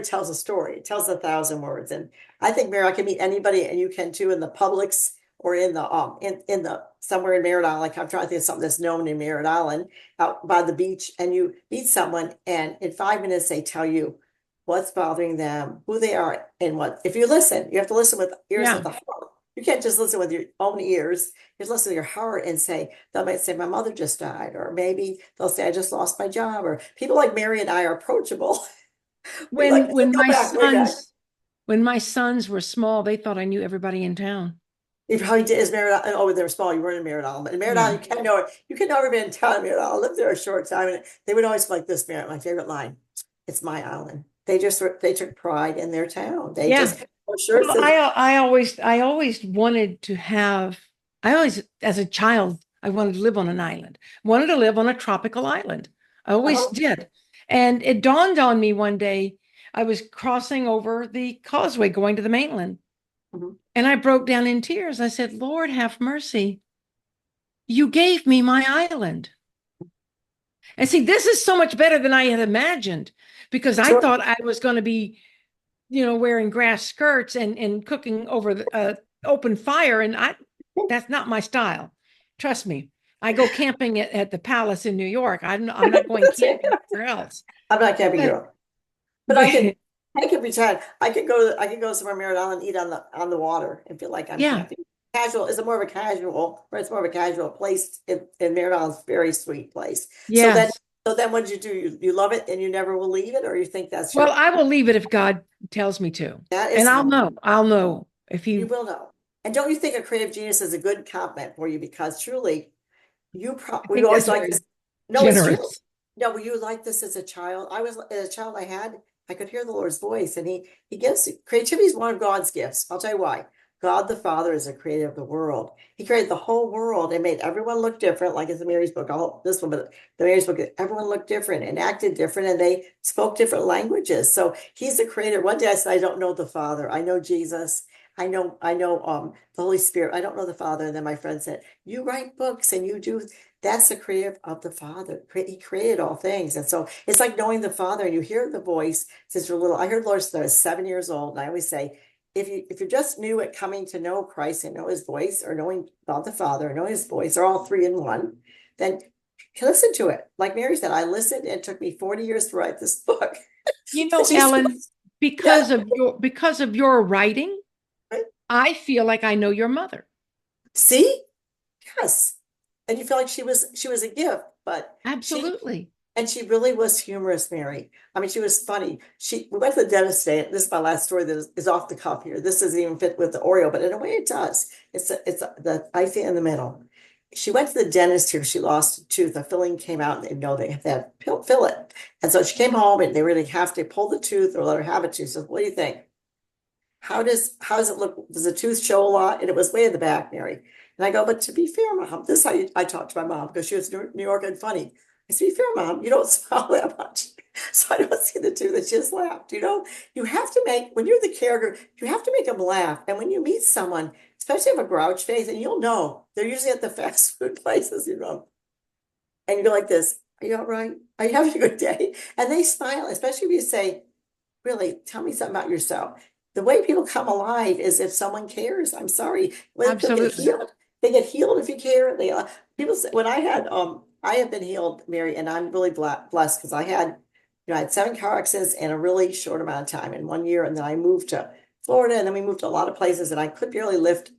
tells a story. It tells 1,000 words. And I think, Mary, I can meet anybody, and you can too, in the Publix or in the somewhere in Merritt Island. Like I'm trying to think of something that's known in Merritt Island, out by the beach, and you meet someone, and in 5 minutes they tell you what's bothering them, who they are, and what. If you listen, you have to listen with ears of Yeah. the heart. You can't just listen with your own ears. You just listen with your heart and say, they might say, my mother just died, or maybe they'll say, I just lost my job, or people like Mary and I are approachable. We like When to say, when go my back, way back. sons when my sons were small, they thought I knew everybody in town. You probably did as Merritt. Oh, they were small. You weren't in Merritt Island, but in Merritt Yeah. Island, you can know it. You can never be in town in Merritt Island. I lived there a short time, and they would always like this. Merritt, my favorite line. It's my island. They took pride in their town. They Yeah. just for sure Well, says, I always wanted to have, I always, as a child, I wanted to live on an island, wanted to live on a tropical island. I always oh, did. And it dawned on me one day, I was crossing over the causeway going to the mainland, mhm. and I broke down in tears. I said, Lord, have mercy. You gave me my island. And see, this is so much better than I had imagined because I Sure. thought I was going to be wearing grass skirts and cooking over the open fire. And that's not my style. Trust me. I go camping at the Palace in New York. I'm not going camping anywhere else. I'm not camping But, hero. But but I can pretend. I could go somewhere Merritt Island and eat on the water and feel like I'm yeah. camping. Casual is a more of a casual, or it's more of a casual place in Merritt Island's very sweet place. So then Yes. so then what did you do? You love it and you never will leave it, or you think that's Well, your I will leave it if God tells me to. that And is I'll how know. I'll know if you he will know. And don't you think a creative genius is a good compliment for you? Because truly, I we think always that's like very this. No, it's true. generous. No, were you like this as a child? As a child, I could hear the Lord's voice, and he gives creativity is one of God's gifts. I'll tell you why. God the Father is the creator of the world. He created the whole world and made everyone look different, like it's the Mary's book. This one, but the Mary's book, everyone looked different and acted different, and they spoke different languages. So he's the creator. One day I said, I don't know the Father. I know Jesus. I know the Holy Spirit. I don't know the Father. And then my friend said, you write books and you do. That's the creator of the Father. He created all things. And so it's like knowing the Father, and you hear the voice since you're little. I heard the Lord since I was 7 years old. And I always say, if you're just new at coming to know Christ and know his voice, or knowing God the Father and know his voice, or all three in one, then listen to it. Like Mary said, I listened, and it took me 40 years to write this book. You But know, she's, Ellen, yeah, because of your writing, right. I feel like I know your mother. See? Yes. And you feel like she was a gift, but she Absolutely. and she really was humorous, Mary. I mean, she was funny. We went to the dentist today. This is my last story that is off the cuff here. This doesn't even fit with the Oreo, but in a way it does. The icing in the middle. She went to the dentist here. She lost a tooth. A filling came out, and they know they have to fill it. And so she came home, and they really have to pull the tooth or let her have a tooth. So what do you think? How does it look? Does the tooth show a lot? And it was way in the back, Mary. And I go, but to be fair, Mom, this is how I talked to my mom, because she was New York and funny. I said, be fair, Mom, you don't smile that much. So I don't see the tooth. And she just laughed. You have to when you're the caregiver, you have to make them laugh. And when you meet someone, especially if a grouch face, and you'll know, they're usually at the fast food places. And you go like this, are you all right? Are you having a good day? And they smile, especially if you say, really, tell me something about yourself. The way people come alive is if someone cares. I'm sorry. When people get Absolutely. healed, they get healed if you care. People say, when I have been healed, Mary, and I'm really blessed, because I had 7 car accidents in a really short amount of time in 1 year. And then I moved to Florida, and then we moved to a lot of places, and I could barely lift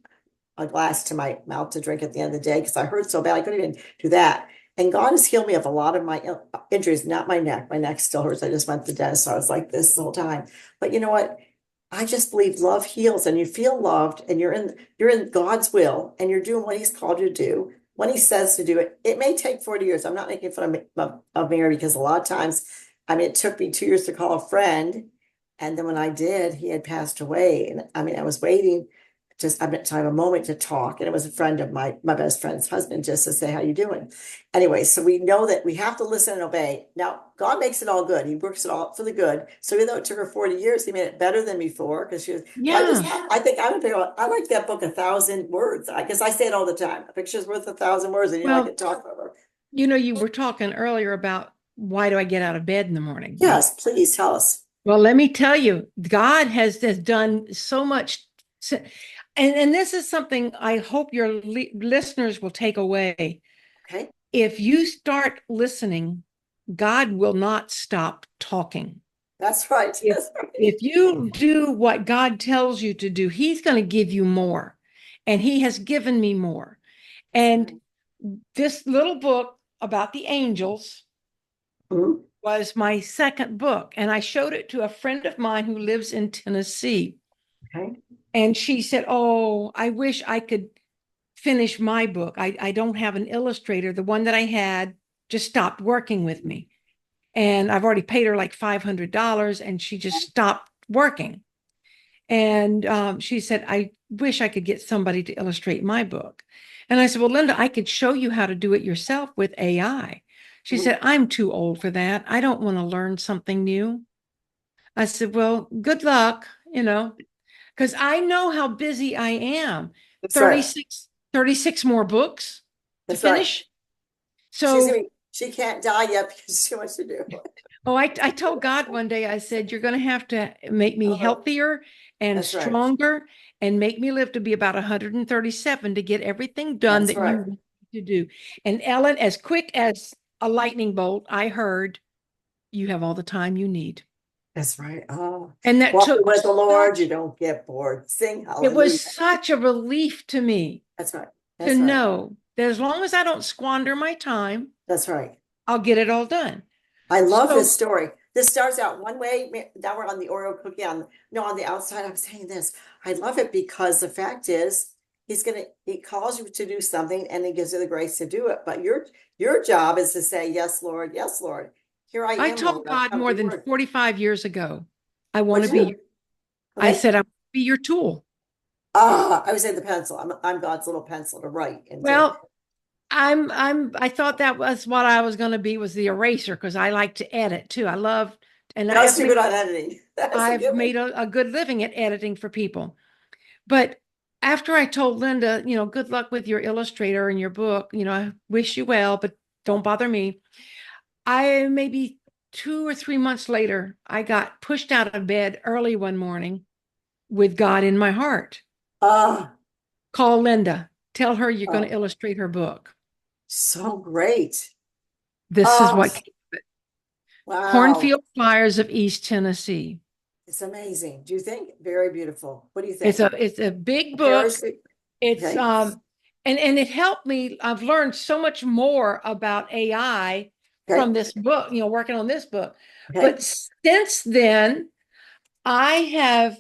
a glass to my mouth to drink at the end of the day because I hurt so bad. I couldn't even do that. And God has healed me of a lot of my injuries, not my neck. My neck still hurts. I just went to the dentist, so I was like this the whole time. But you know what? I just believe love heals, and you feel loved, and you're in God's will, and you're doing what he's called you to do when he says to do it. It may take 40 years. I'm not making fun of Mary, because a lot of times, I mean, it took me 2 years to call a friend. And then when I did, he had passed away. And I mean, I was waiting just I meant to have a moment to talk. And it was a friend of my best friend's husband, just to say, how you doing? Anyway, so we know that we have to listen and obey. Now, God makes it all good. He works it all for the good. So even though it took her 40 years, he made it better than before, because she was, but Yeah. I think I'm a big, I like that book, 1,000 words. I guess I say it all the time. A picture's worth 1,000 words, and I Well, can talk over. you were talking earlier about why do I get out of bed in the morning? Yes, please tell us. Well, let me tell you, God has done so much. And this is something I hope your listeners will take away. Okay. If you start listening, God will not stop talking. That's right. If, That's right. if you do what God tells you to do, he's going to give you more. And he has given me more. That's And right. this little book about the angels Mhm. was my second book. And I showed it to a friend of mine who lives in Tennessee. Okay. And she said, oh, I wish I could finish my book. I don't have an illustrator. The one that I had just stopped working with me. And I've already paid her like $500, and she just stopped working. And she said, I wish I could get somebody to illustrate my book. And I said, well, Linda, I could show you how to do it yourself with AI. She Mhm. said, I'm too old for that. I don't want to learn something new. I said, well, good luck, because I know how busy I am. That's right. 36 more books to That's right. finish. So, She can't die yet because she wants to do. oh, I told God one day, I said, you're going to have to make me Oh, healthier and that's right. stronger and make me live to be about 137 to get everything done That's that you right. want me to do. And Ellen, as quick as a lightning bolt, I heard you have all the time you need. That's right. Oh, And that walking took with the Lord, you such, don't get bored. Sing it was hallelujah. such a relief to me That's right. to That's right. know that as long as I don't squander my time, That's right. I'll get it all done. I love this So story. This starts out one way. Now we're on the Oreo cookie on the outside. I'm saying this. I love it because the fact is he calls you to do something, and he gives you the grace to do it. But your job is to say, yes, Lord. Here I I am, told Lord. I've God come to more your than word. 45 years ago, I want What'd to you be, do? I Okay. said, I want to be your tool. I would say the pencil. I'm God's little pencil to write into. Well, I thought that was what I was going to be, was the eraser, because I like to edit too. I love, and And I was too good on editing. That's a I've good one. made a good living at editing for people. But after I told Linda, good luck with your illustrator and your book, I wish you well, but don't bother me. I maybe 2 or 3 months later, I got pushed out of bed early one morning with God in my heart. Ah, Call Linda, tell her you're going to oh, illustrate her book. so great. This is Oh, what wow. Cornfield Flyers of East Tennessee. It's amazing. Do you think? Very beautiful. What do you It's think? a big book. Parachute. It's Okay. and it helped me. I've learned so much more about AI Okay. from this book, working on this book. Okay. But since then, I have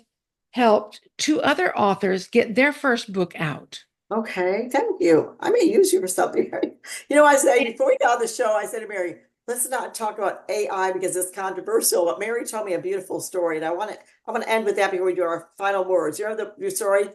helped two other authors get their first book out. Okay. Thank you. I may use you for something. I say before we got on the show, I said to Mary, let's not talk about AI because it's controversial. But Mary told me a beautiful story, and I want to end with that before we do our final words. You know your story.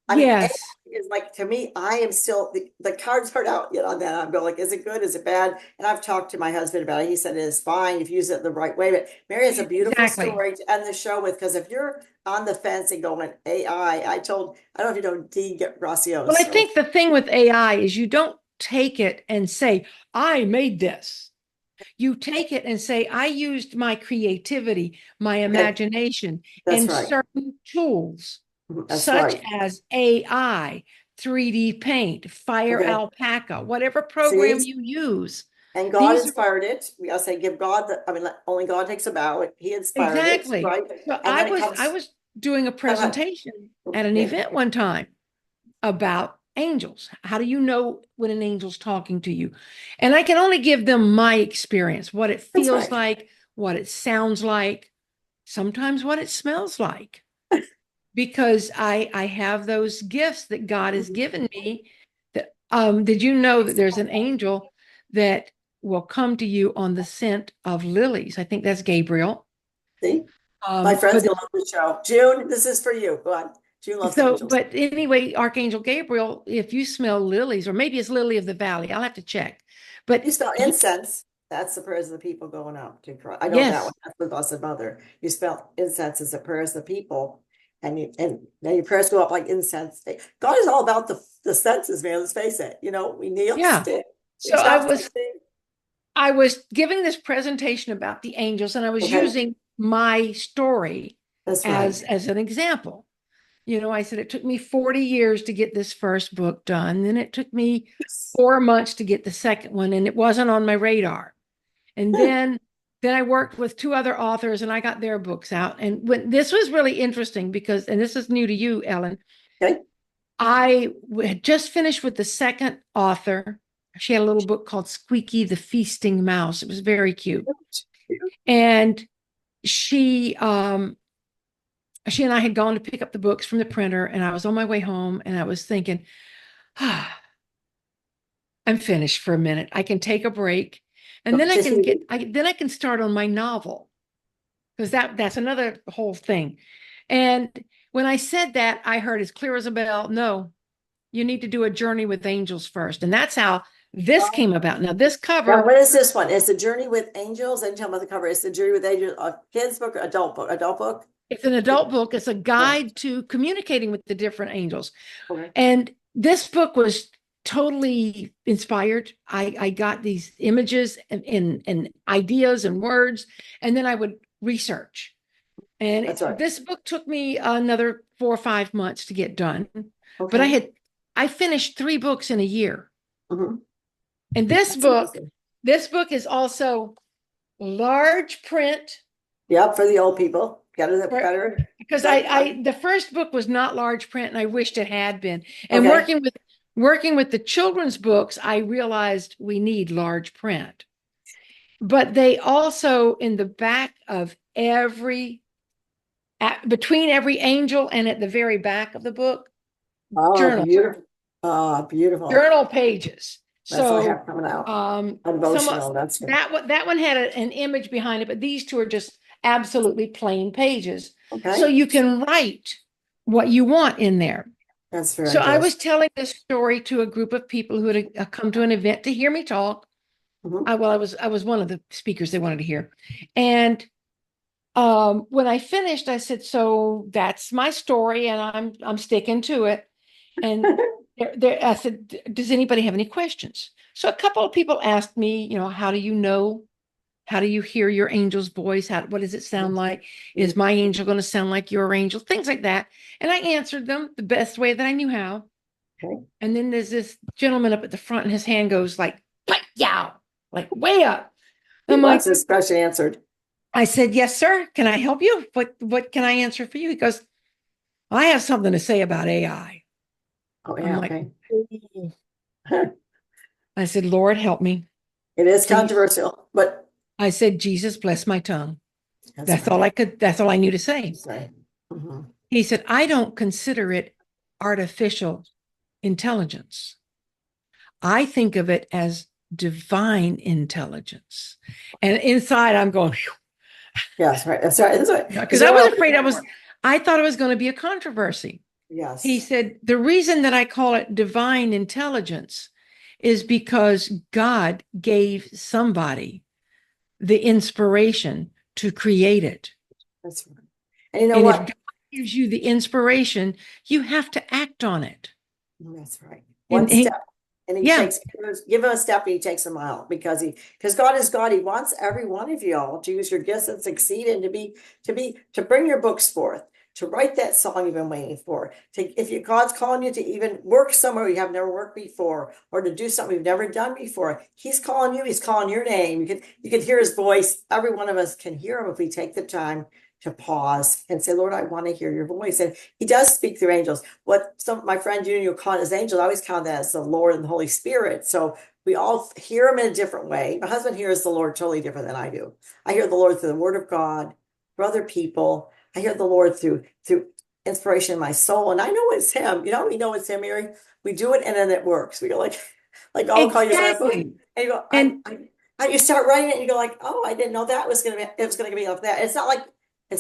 I mean, Yes, AI is like, to me, I am still the cards aren't out yet on that. I'm going like, is it good? Is it bad? And I've talked to my husband about it. He said it is fine if you use it the right way. But Mary has a beautiful exactly. story to end the show with, because if you're on the fence and going AI, I don't know if you know Dean Gracios. Well, I So think the thing with AI is you don't take it and say, I made this. You take it and say, I used my creativity, my okay, imagination, that's and right. certain tools That's such right. as AI, 3D Paint, Fire Okay. Alpaca, whatever See, program you use. and God These are inspired it. We gotta say, give God I mean, only God takes a bow. He inspired it, exactly. right? So And then it I comes, was doing a come on. presentation at an Okay. event one time about angels. How do you know when an angel's talking to you? And I can only give them my experience, what it That's feels right. like, what it sounds like, sometimes what it smells like, because I have those gifts that God has given me. That did you know that there's an angel that will come to you on the scent of lilies? I think that's Gabriel. See, my friend's But gonna love the show. June, this is for you. Go on. June loves so, angels. but anyway, Archangel Gabriel, if you smell lilies, or maybe it's lily of the valley, I'll have to check. You But spell incense. That's the prayers of the people going up to Christ. I know that one. yes, That's the Blessed Mother. You spell incense as the prayers of the people, and then your prayers go up like incense. God is all about the senses, man. Let's face it. We kneel, yeah. stick, we So chop something. I was giving this presentation about the angels, and I was Okay, using my story that's right. as an example. I said it took me 40 years to get this first book done. Then it took me 4 months to get the second one, and it wasn't on my radar. And then I worked with two other authors, and I got their books out. And when this was really interesting because, and this is new to you, Ellen, Okay. I had just finished with the second author. She had a little book called Squeaky the Feasting Mouse. It was very cute. And she she and I had gone to pick up the books from the printer, and I was on my way home, and I was thinking, I'm finished for a minute. I can take a break, and then I can start on my novel, because that's another whole thing. And when I said that, I heard as clear as a bell, no, you need to do a journey with angels first. And that's how this came about. Now, this Now, cover, what is this one? It's the Journey with Angels. And tell me about the cover. It's the Journey with Angels, a kid's book or adult book? Adult book? it's an adult book. It's a Okay. guide to communicating with the different angels. Okay. And this book was totally inspired. I got these images and ideas and words, and then I would research. And That's right. this book took me another 4 or 5 months to get done. But Okay. I finished 3 books in a year. Mhm. And That's amazing. this book is also large print. Yep, for the old people. Better, For, better. because Like, the first book was not large print, and I wished it had been. And okay. working with the children's books, I realized we need large print. But they also, in the back of between every angel and at the very back of the book, Oh, journal beautiful. Oh, beautiful. journal pages. That's what I So have coming out. some Devotional. That's good. that one had an image behind it, but these two are just absolutely plain pages. So Okay. you can write what you want in there. That's So very I good. was telling this story to a group of people who had come to an event to hear me talk. Mhm. I was one of the speakers they wanted to hear. And when I finished, I said, so that's my story and I'm sticking to it. And I said, does anybody have any questions? So a couple of people asked me, how do you know? How do you hear your angel's voice? What does it sound like? Is my angel going to sound like your angel? Things like that. And I answered them the best way that I knew how. Okay. And then there's this gentleman up at the front and his hand goes like, yow, like way up. He I'm wants like, his question answered. I said, yes, sir. Can I help you? What can I answer for you? He goes, I have something to say about AI. Oh, I'm yeah, like, okay. "Ooh." I said, Lord, help me. It is Please. controversial, but I said, Jesus, bless my tongue. that's That's all I knew to say. right. Mhm. He said, I don't consider it artificial intelligence. I think of it as divine intelligence. And inside I'm going, Yes, right. That's right. That's right. because I was afraid I thought it was going to be a controversy. He Yes, said, the reason that I call it divine intelligence is because God gave somebody the inspiration to create it. that's right. And you know And if what? God gives you the inspiration, you have to act on it. That's right. One And step. And he yeah, takes, give him a step and he takes a mile because God is God. He wants every one of y'all to use your gifts and succeed and to bring your books forth, to write that song you've been waiting for, if God's calling you to even work somewhere you have never worked before, or to do something you've never done before. He's calling you, he's calling your name. You can hear his voice. Every one of us can hear him if we take the time to pause and say, Lord, I want to hear your voice. And he does speak through angels. What my friend Junior called as angels, I always count that as the Lord and the Holy Spirit. So we all hear him in a different way. My husband hears the Lord totally different than I do. I hear the Lord through the word of God, for other people. I hear the Lord through inspiration in my soul. And I know it's him. We know it's him, Mary. We do it and then it works. We go like I'll call you and exactly. you go, And you start writing it and you go like, oh, I didn't know that it was gonna be like that. It's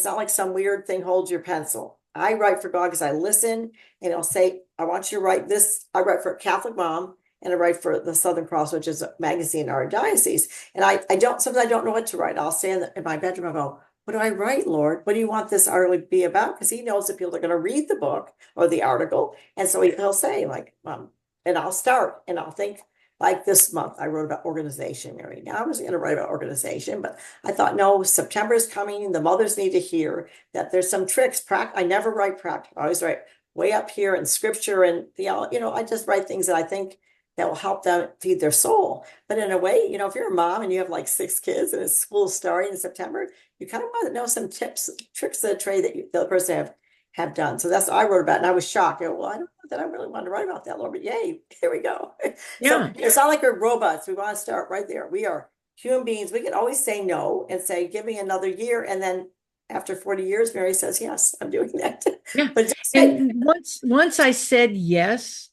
not like some weird thing holds your pencil. I write for God because I listen and I'll say, I want you to write this. I write for a Catholic mom and I write for the Southern Cross, which is a magazine in our diocese. And sometimes I don't know what to write. I'll stay in my bedroom and go, what do I write, Lord? What do you want this article to be about? Because he knows that people are going to read the book or the article. And so he'll say and I'll start and I'll think, like this month, I wrote about organization, Mary. Now I was going to write about organization, but I thought, no, September is coming. The mothers need to hear that there's some tricks. I never write practical. I always write way up here in scripture and theology. I just write things that I think that will help them feed their soul. But in a way, if you're a mom and you have like 6 kids and it's school starting in September, you kind of want to know some tips, tricks of the trade that the other person have done. So that's what I wrote about. And I was shocked. Well, I don't know that I really wanted to write about that, Lord, but yay, here we go. So yeah, it's not like we're robots. We want to start right there. We are human beings. We can always say no and say, give me another year. And then after 40 years, Mary says, yes, I'm doing that. yeah. But just say, And once I said yes,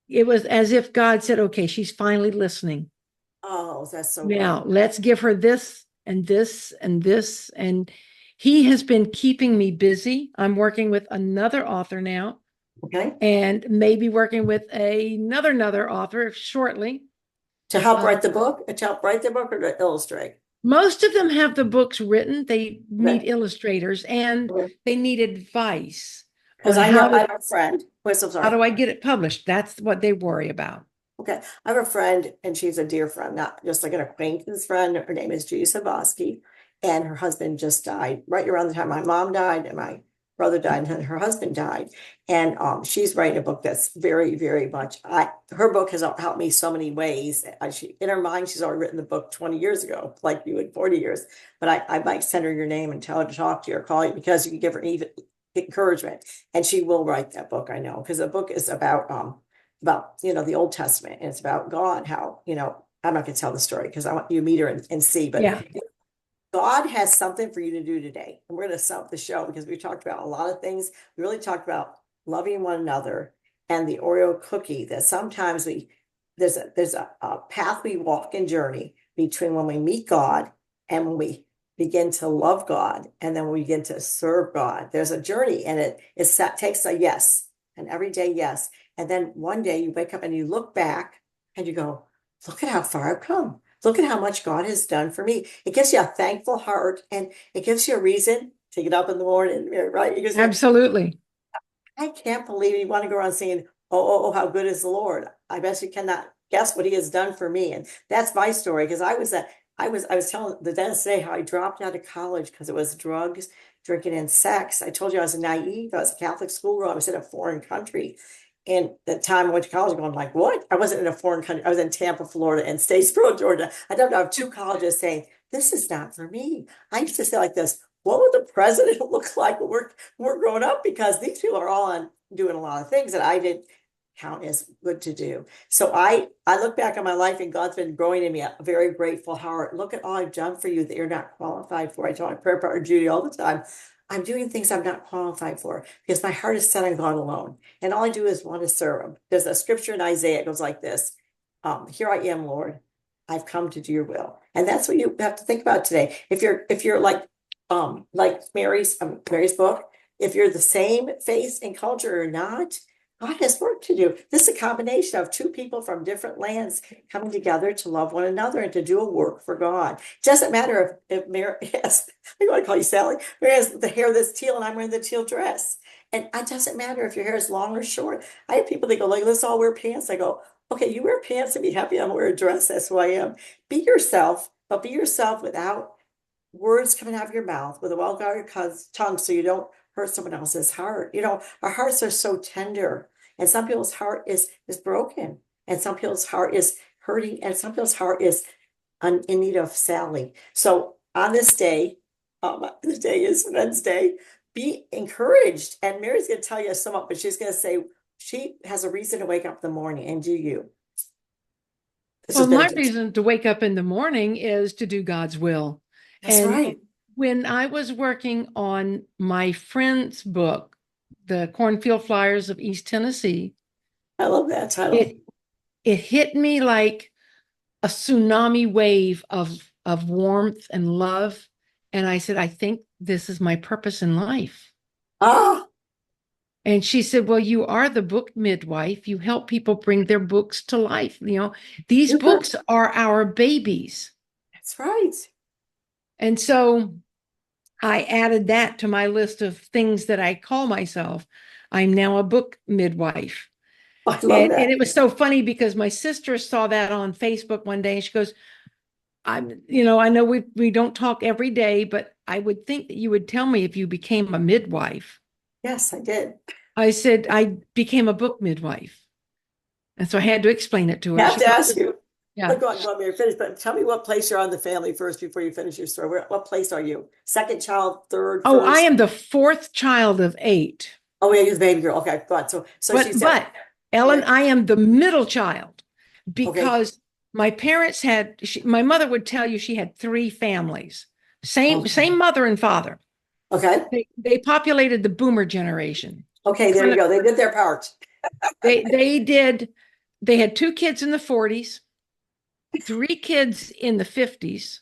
it was as if God said, okay, she's finally listening. oh, that's so good. Now let's give her this and this and this. And he has been keeping me busy. I'm working with another author now Okay. and maybe working with another author shortly. To help write the book, or to illustrate. Most of them have the books written. They need Okay. illustrators and they need advice Because on I know I have a friend. Wait, so how sorry. do I get it published? That's what they worry about. Okay. I have a friend, and she's a dear friend, not just like an acquaintance friend. Her name is Judy Sabosky, and her husband just died right around the time my mom died and my brother died and her husband died. And she's writing a book that's very, very much her book has helped me so many ways. In her mind, she's already written the book 20 years ago, like you in 40 years. But I might send her your name and tell her to talk to you or call you because you can give her even encouragement. And she will write that book, I know, because the book is about the Old Testament, and it's about God, how I'm not going to tell the story because I want you to meet her and see, but Yeah. God has something for you to do today. And we're going to sum up the show because we talked about a lot of things. We really talked about loving one another and the Oreo cookie, that sometimes there's a path we walk in journey between when we meet God and when we begin to love God and then we begin to serve God. There's a journey, and it takes a yes. an everyday yes. And then one day you wake up and you look back and you go, look at how far I've come. Look at how much God has done for me. It gives you a thankful heart and it gives you a reason to get up in the morning, right? Because Absolutely. I can't believe you want to go around saying, how good is the Lord? I bet you cannot guess what he has done for me. And that's my story. Because I was telling the dentist today how I dropped out of college because it was drugs, drinking, and sex. I told you I was naive. I was a Catholic schoolgirl. I was in a foreign country. And the time I went to college, going like, what? I wasn't in a foreign country. I was in Tampa, Florida, and Statesboro, Georgia. I don't have two colleges saying, this is not for me. I used to say like this, what would the president look like when we're growing up? Because these people are all on doing a lot of things that I didn't count as good to do. So I look back on my life and God's been growing in me a very grateful heart. Look at all I've done for you that you're not qualified for. I tell my prayer partner Judy all the time. I'm doing things I'm not qualified for because my heart is set on God alone. And all I do is want to serve him. There's a scripture in Isaiah, it goes like this. Here I am, Lord. I've come to do your will. And that's what you have to think about today. If you're like Mary's book, if you're the same faith and culture or not, God has work to do. This is a combination of two people from different lands coming together to love one another and to do a work for God. It doesn't matter if Mary has, I want to call you Sally, Mary has the hair that's teal and I'm wearing the teal dress. And it doesn't matter if your hair is long or short. I have people that go, like, let's all wear pants. I go, okay, you wear pants and be happy I'm wearing a dress. That's who I am. Be yourself, but be yourself without words coming out of your mouth with a well-guarded tongue so you don't hurt someone else's heart. Our hearts are so tender, and some people's heart is broken, and some people's heart is hurting, and some people's heart is in need of Sally. So on this day, the day is Wednesday, be encouraged. And Mary's going to tell you some up, but she's going to say she has a reason to wake up in the morning, and do you? This Well, has been my a good. reason to wake up in the morning is to do God's will. That's And right. when I was working on my friend's book, The Cornfield Flyers of East Tennessee, I love that title. it it hit me like a tsunami wave of warmth and love. And I said, I think this is my purpose in life. Ah, And she said, well, you are the book midwife. You help people bring their books to life. These super. books are our babies. That's right. And so I added that to my list of things that I call myself. I'm now a book midwife. I love And that. it was so funny because my sister saw that on Facebook one day and she goes, I know we don't talk every day, but I would think that you would tell me if you became a midwife. Yes, I did. I said, I became a book midwife. And so I had to explain it to I her. have She to thought, ask you. yeah. Go on, Mary, finish, but tell me what place you're on the family first before you finish your story. What place are you? Second child, third, Oh, I first? am the fourth child of 8. Oh, yeah, you're the baby girl. Okay, go on. So she said, But Ellen, yeah, I am the middle child okay, because my parents my mother would tell you she had 3 families, okay, same mother and father. okay, They populated the boomer generation. okay. There you go. They did their part. They had 2 kids in the 40s, 3 kids in the 50s,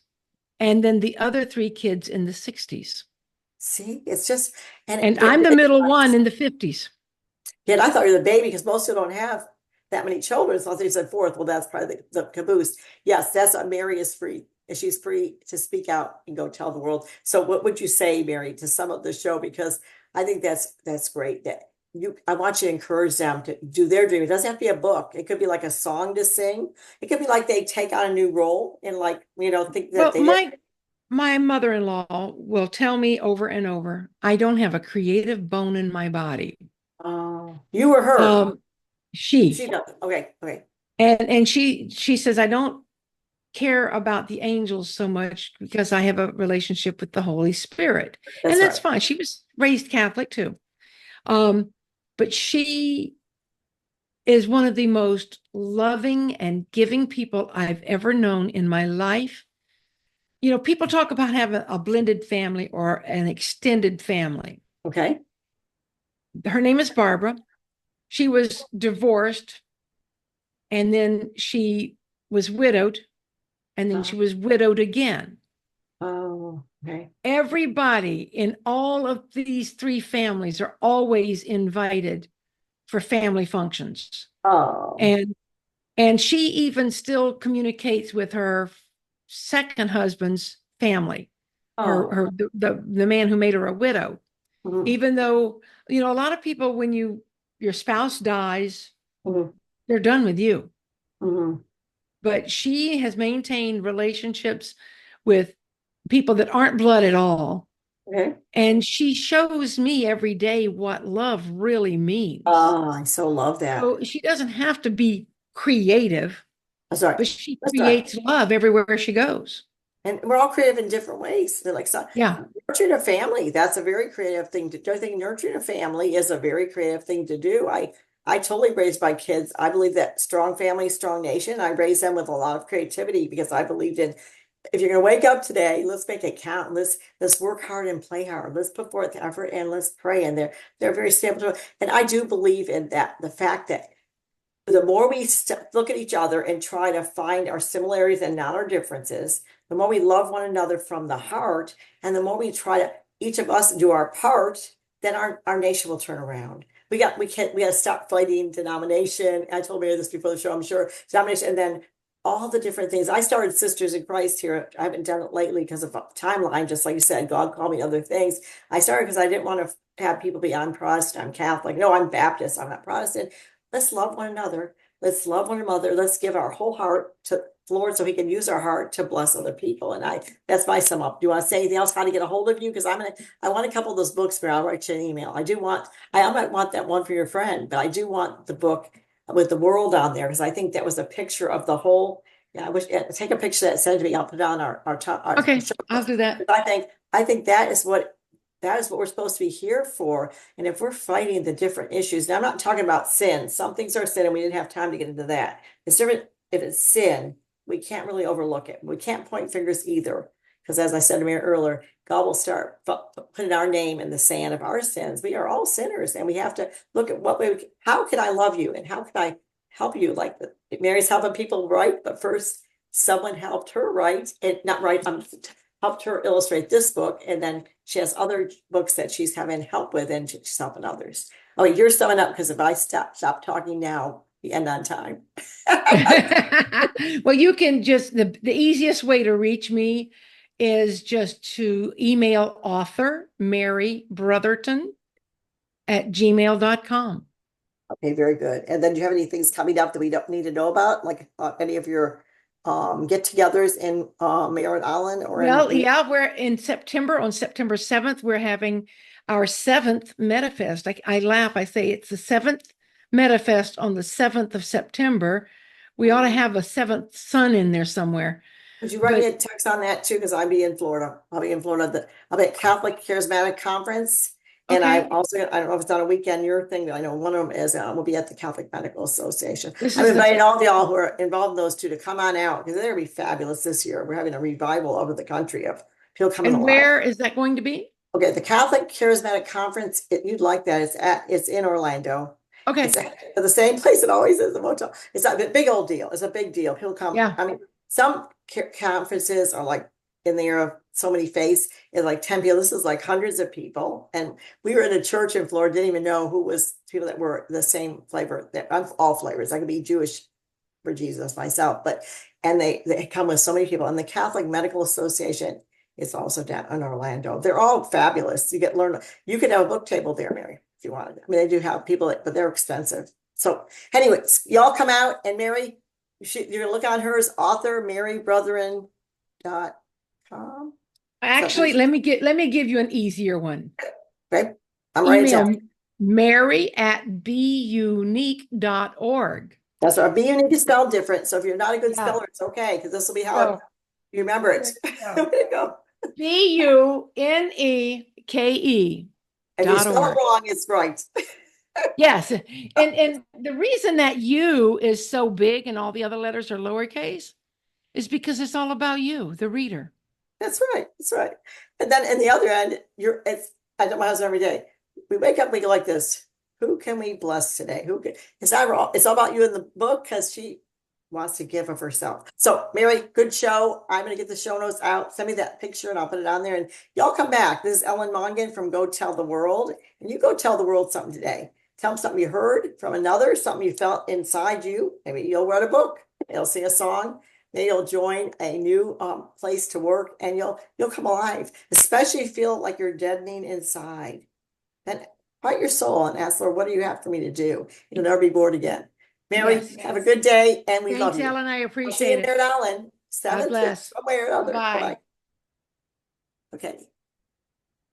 and then the other 3 kids in the 60s. See, it's just, and And I'm the middle one in the 50s. yet I thought you were the baby because most people don't have that many children. So I thought you said fourth. Well, that's probably the caboose. Yes, that's what Mary is free. And she's free to speak out and go tell the world. So what would you say, Mary, to sum up the show? Because I think that's great. I want you to encourage them to do their dream. It doesn't have to be a book. It could be like a song to sing. It could be like they take on a new role and think that Well, they did. my mother-in-law will tell me over and over, I don't have a creative bone in my body. Oh, you or her. Um, she She does. Okay, okay. and she says I don't care about the angels so much because I have a relationship with the Holy Spirit. And That's that's right. fine. She was raised Catholic too. But she is one of the most loving and giving people I've ever known in my life. People talk about having a blended family or an extended family. Okay. Her name is Barbara. She was divorced and then she was widowed and then she was widowed again. Oh, okay. Everybody in all of these 3 families are always invited for family functions. Oh, And she even still communicates with her second husband's family, oh. the man who made her a widow. Mhm, Even though, a lot of people, when your spouse dies, mhm, they're done with you. mhm. But she has maintained relationships with people that aren't blood at all. Okay. And she shows me every day what love really means. Oh, I so love that. So she doesn't have to be creative, That's right. but she That's right. creates love everywhere she goes. And we're all creative in different ways. They're like, so, Yeah. nurturing a family, that's a very creative thing to do. I think nurturing a family is a very creative thing to do. I totally raised my kids. I believe that strong family, strong nation. I raised them with a lot of creativity because I believed in, if you're going to wake up today, let's make it count. Let's work hard and play hard. Let's put forth the effort and let's pray. And they're very stable. And I do believe in that, the fact that the more we look at each other and try to find our similarities and not our differences, the more we love one another from the heart, and the more we try to each of us do our part, then our nation will turn around. We got to stop fighting denomination. I told Mary this before the show, I'm sure, denomination, and then all the different things. I started Sisters in Christ here. I haven't done it lately because of timeline, just like you said, God called me other things. I started because I didn't want to have people be, I'm Protestant, I'm Catholic. No, I'm Baptist, I'm not Protestant. Let's love one another. Let's love one another. Let's give our whole heart to the Lord so he can use our heart to bless other people. And that's my sum up. Do you want to say anything else? How to get a hold of you? Because I want a couple of those books where I'll write you an email. I might want that one for your friend, but I do want the book with the world on there because I think that was a picture of the whole. Yeah, I wish, take a picture that sent to me. I'll put it on our Okay, show I'll notes. do that. I think that is what we're supposed to be here for. And if we're fighting the different issues, now I'm not talking about sin. Some things are sin, and we didn't have time to get into that. It's different if it's sin, we can't really overlook it. We can't point fingers either. Because as I said to Mary earlier, God will start putting our name in the sand of our sins. We are all sinners, and we have to look at how can I love you, and how can I help you? Like Mary's helping people write, but first someone helped her write, and not write. Helped her illustrate this book, and then she has other books that she's having help with, and she's helping others. Oh, you're summing up because if I stop talking now, we end on time. Well, you can just, the easiest way to reach me is just to email author Mary Brotherton at gmail.com. Okay, very good. And then do you have any things coming up that we don't need to know about, like any of your get-togethers in Merritt Island or Well, in? yeah, we're in September. On September 7th, we're having our seventh MetaFest. I laugh. I say it's the seventh MetaFest on the 7th of September. We ought to have a seventh son in there somewhere. Could you write me But a text on that too? Because I'll be in Florida. I'll be in Florida. I'll be at Catholic Charismatic Conference. And I okay, also, I don't know if it's on a weekend, your thing, but I know one of them is, we'll be at the Catholic Medical Association. this I'm is the inviting all of y'all who are involved in those two to come on out because they're going to be fabulous this year. We're having a revival over the country of people coming and alive. where is that going to be? Okay, the Catholic Charismatic Conference, you'd like that. It's in Orlando. It's Okay, at the same place it always is, the motel. It's a big old deal. It's a big deal. He'll come. yeah. I mean, some conferences are like in the air of so many face. It's like 10 people. This is like hundreds of people. And we were in a church in Florida, didn't even know who was people that were the same flavor. I'm all flavors. I could be Jewish for Jesus myself, but and they come with so many people. And the Catholic Medical Association is also down in Orlando. They're all fabulous. You could have a book table there, Mary, if you wanted. I mean, they do have people, but they're expensive. So, anyways, y'all come out, and Mary, you're gonna look on hers, author marybrotherin.com. Actually, let me give you an easier one. Okay, I'm writing it down. Email Mary at BeUneke.org. That's our BeUneke is spelled different. So if you're not a good Yeah. speller, it's okay because this will be how So you remember it. there There you go. BeUneke If you dot spell it org. wrong, it's right. Yes. And the reason that U is so big and all the other letters are lowercase is because it's all about you, the reader. That's right. That's right. And then in the other end, I tell my husband every day, we wake up, we go like this. Who can we bless today? It's all about you in the book because she wants to give of herself. So Mary, good show. I'm going to get the show notes out. Send me that picture and I'll put it on there. And y'all come back. This is Ellen Mongan from Go Tell the World. And you go tell the world something today. tell them something you heard from another, something you felt inside you. Maybe you'll write a book, you'll sing a song, maybe you'll join a new place to work, and you'll come alive, especially if you feel like you're deadening inside. Then quiet your soul and ask, Lord, what do you have for me to do? You'll never be bored again. Mary, Yes. have a good day, and we love Thanks, you. Ellen. I I'll see you appreciate there it. in Allen, God 7th, bless. somewhere or other. Bye. Bye-bye. Okay.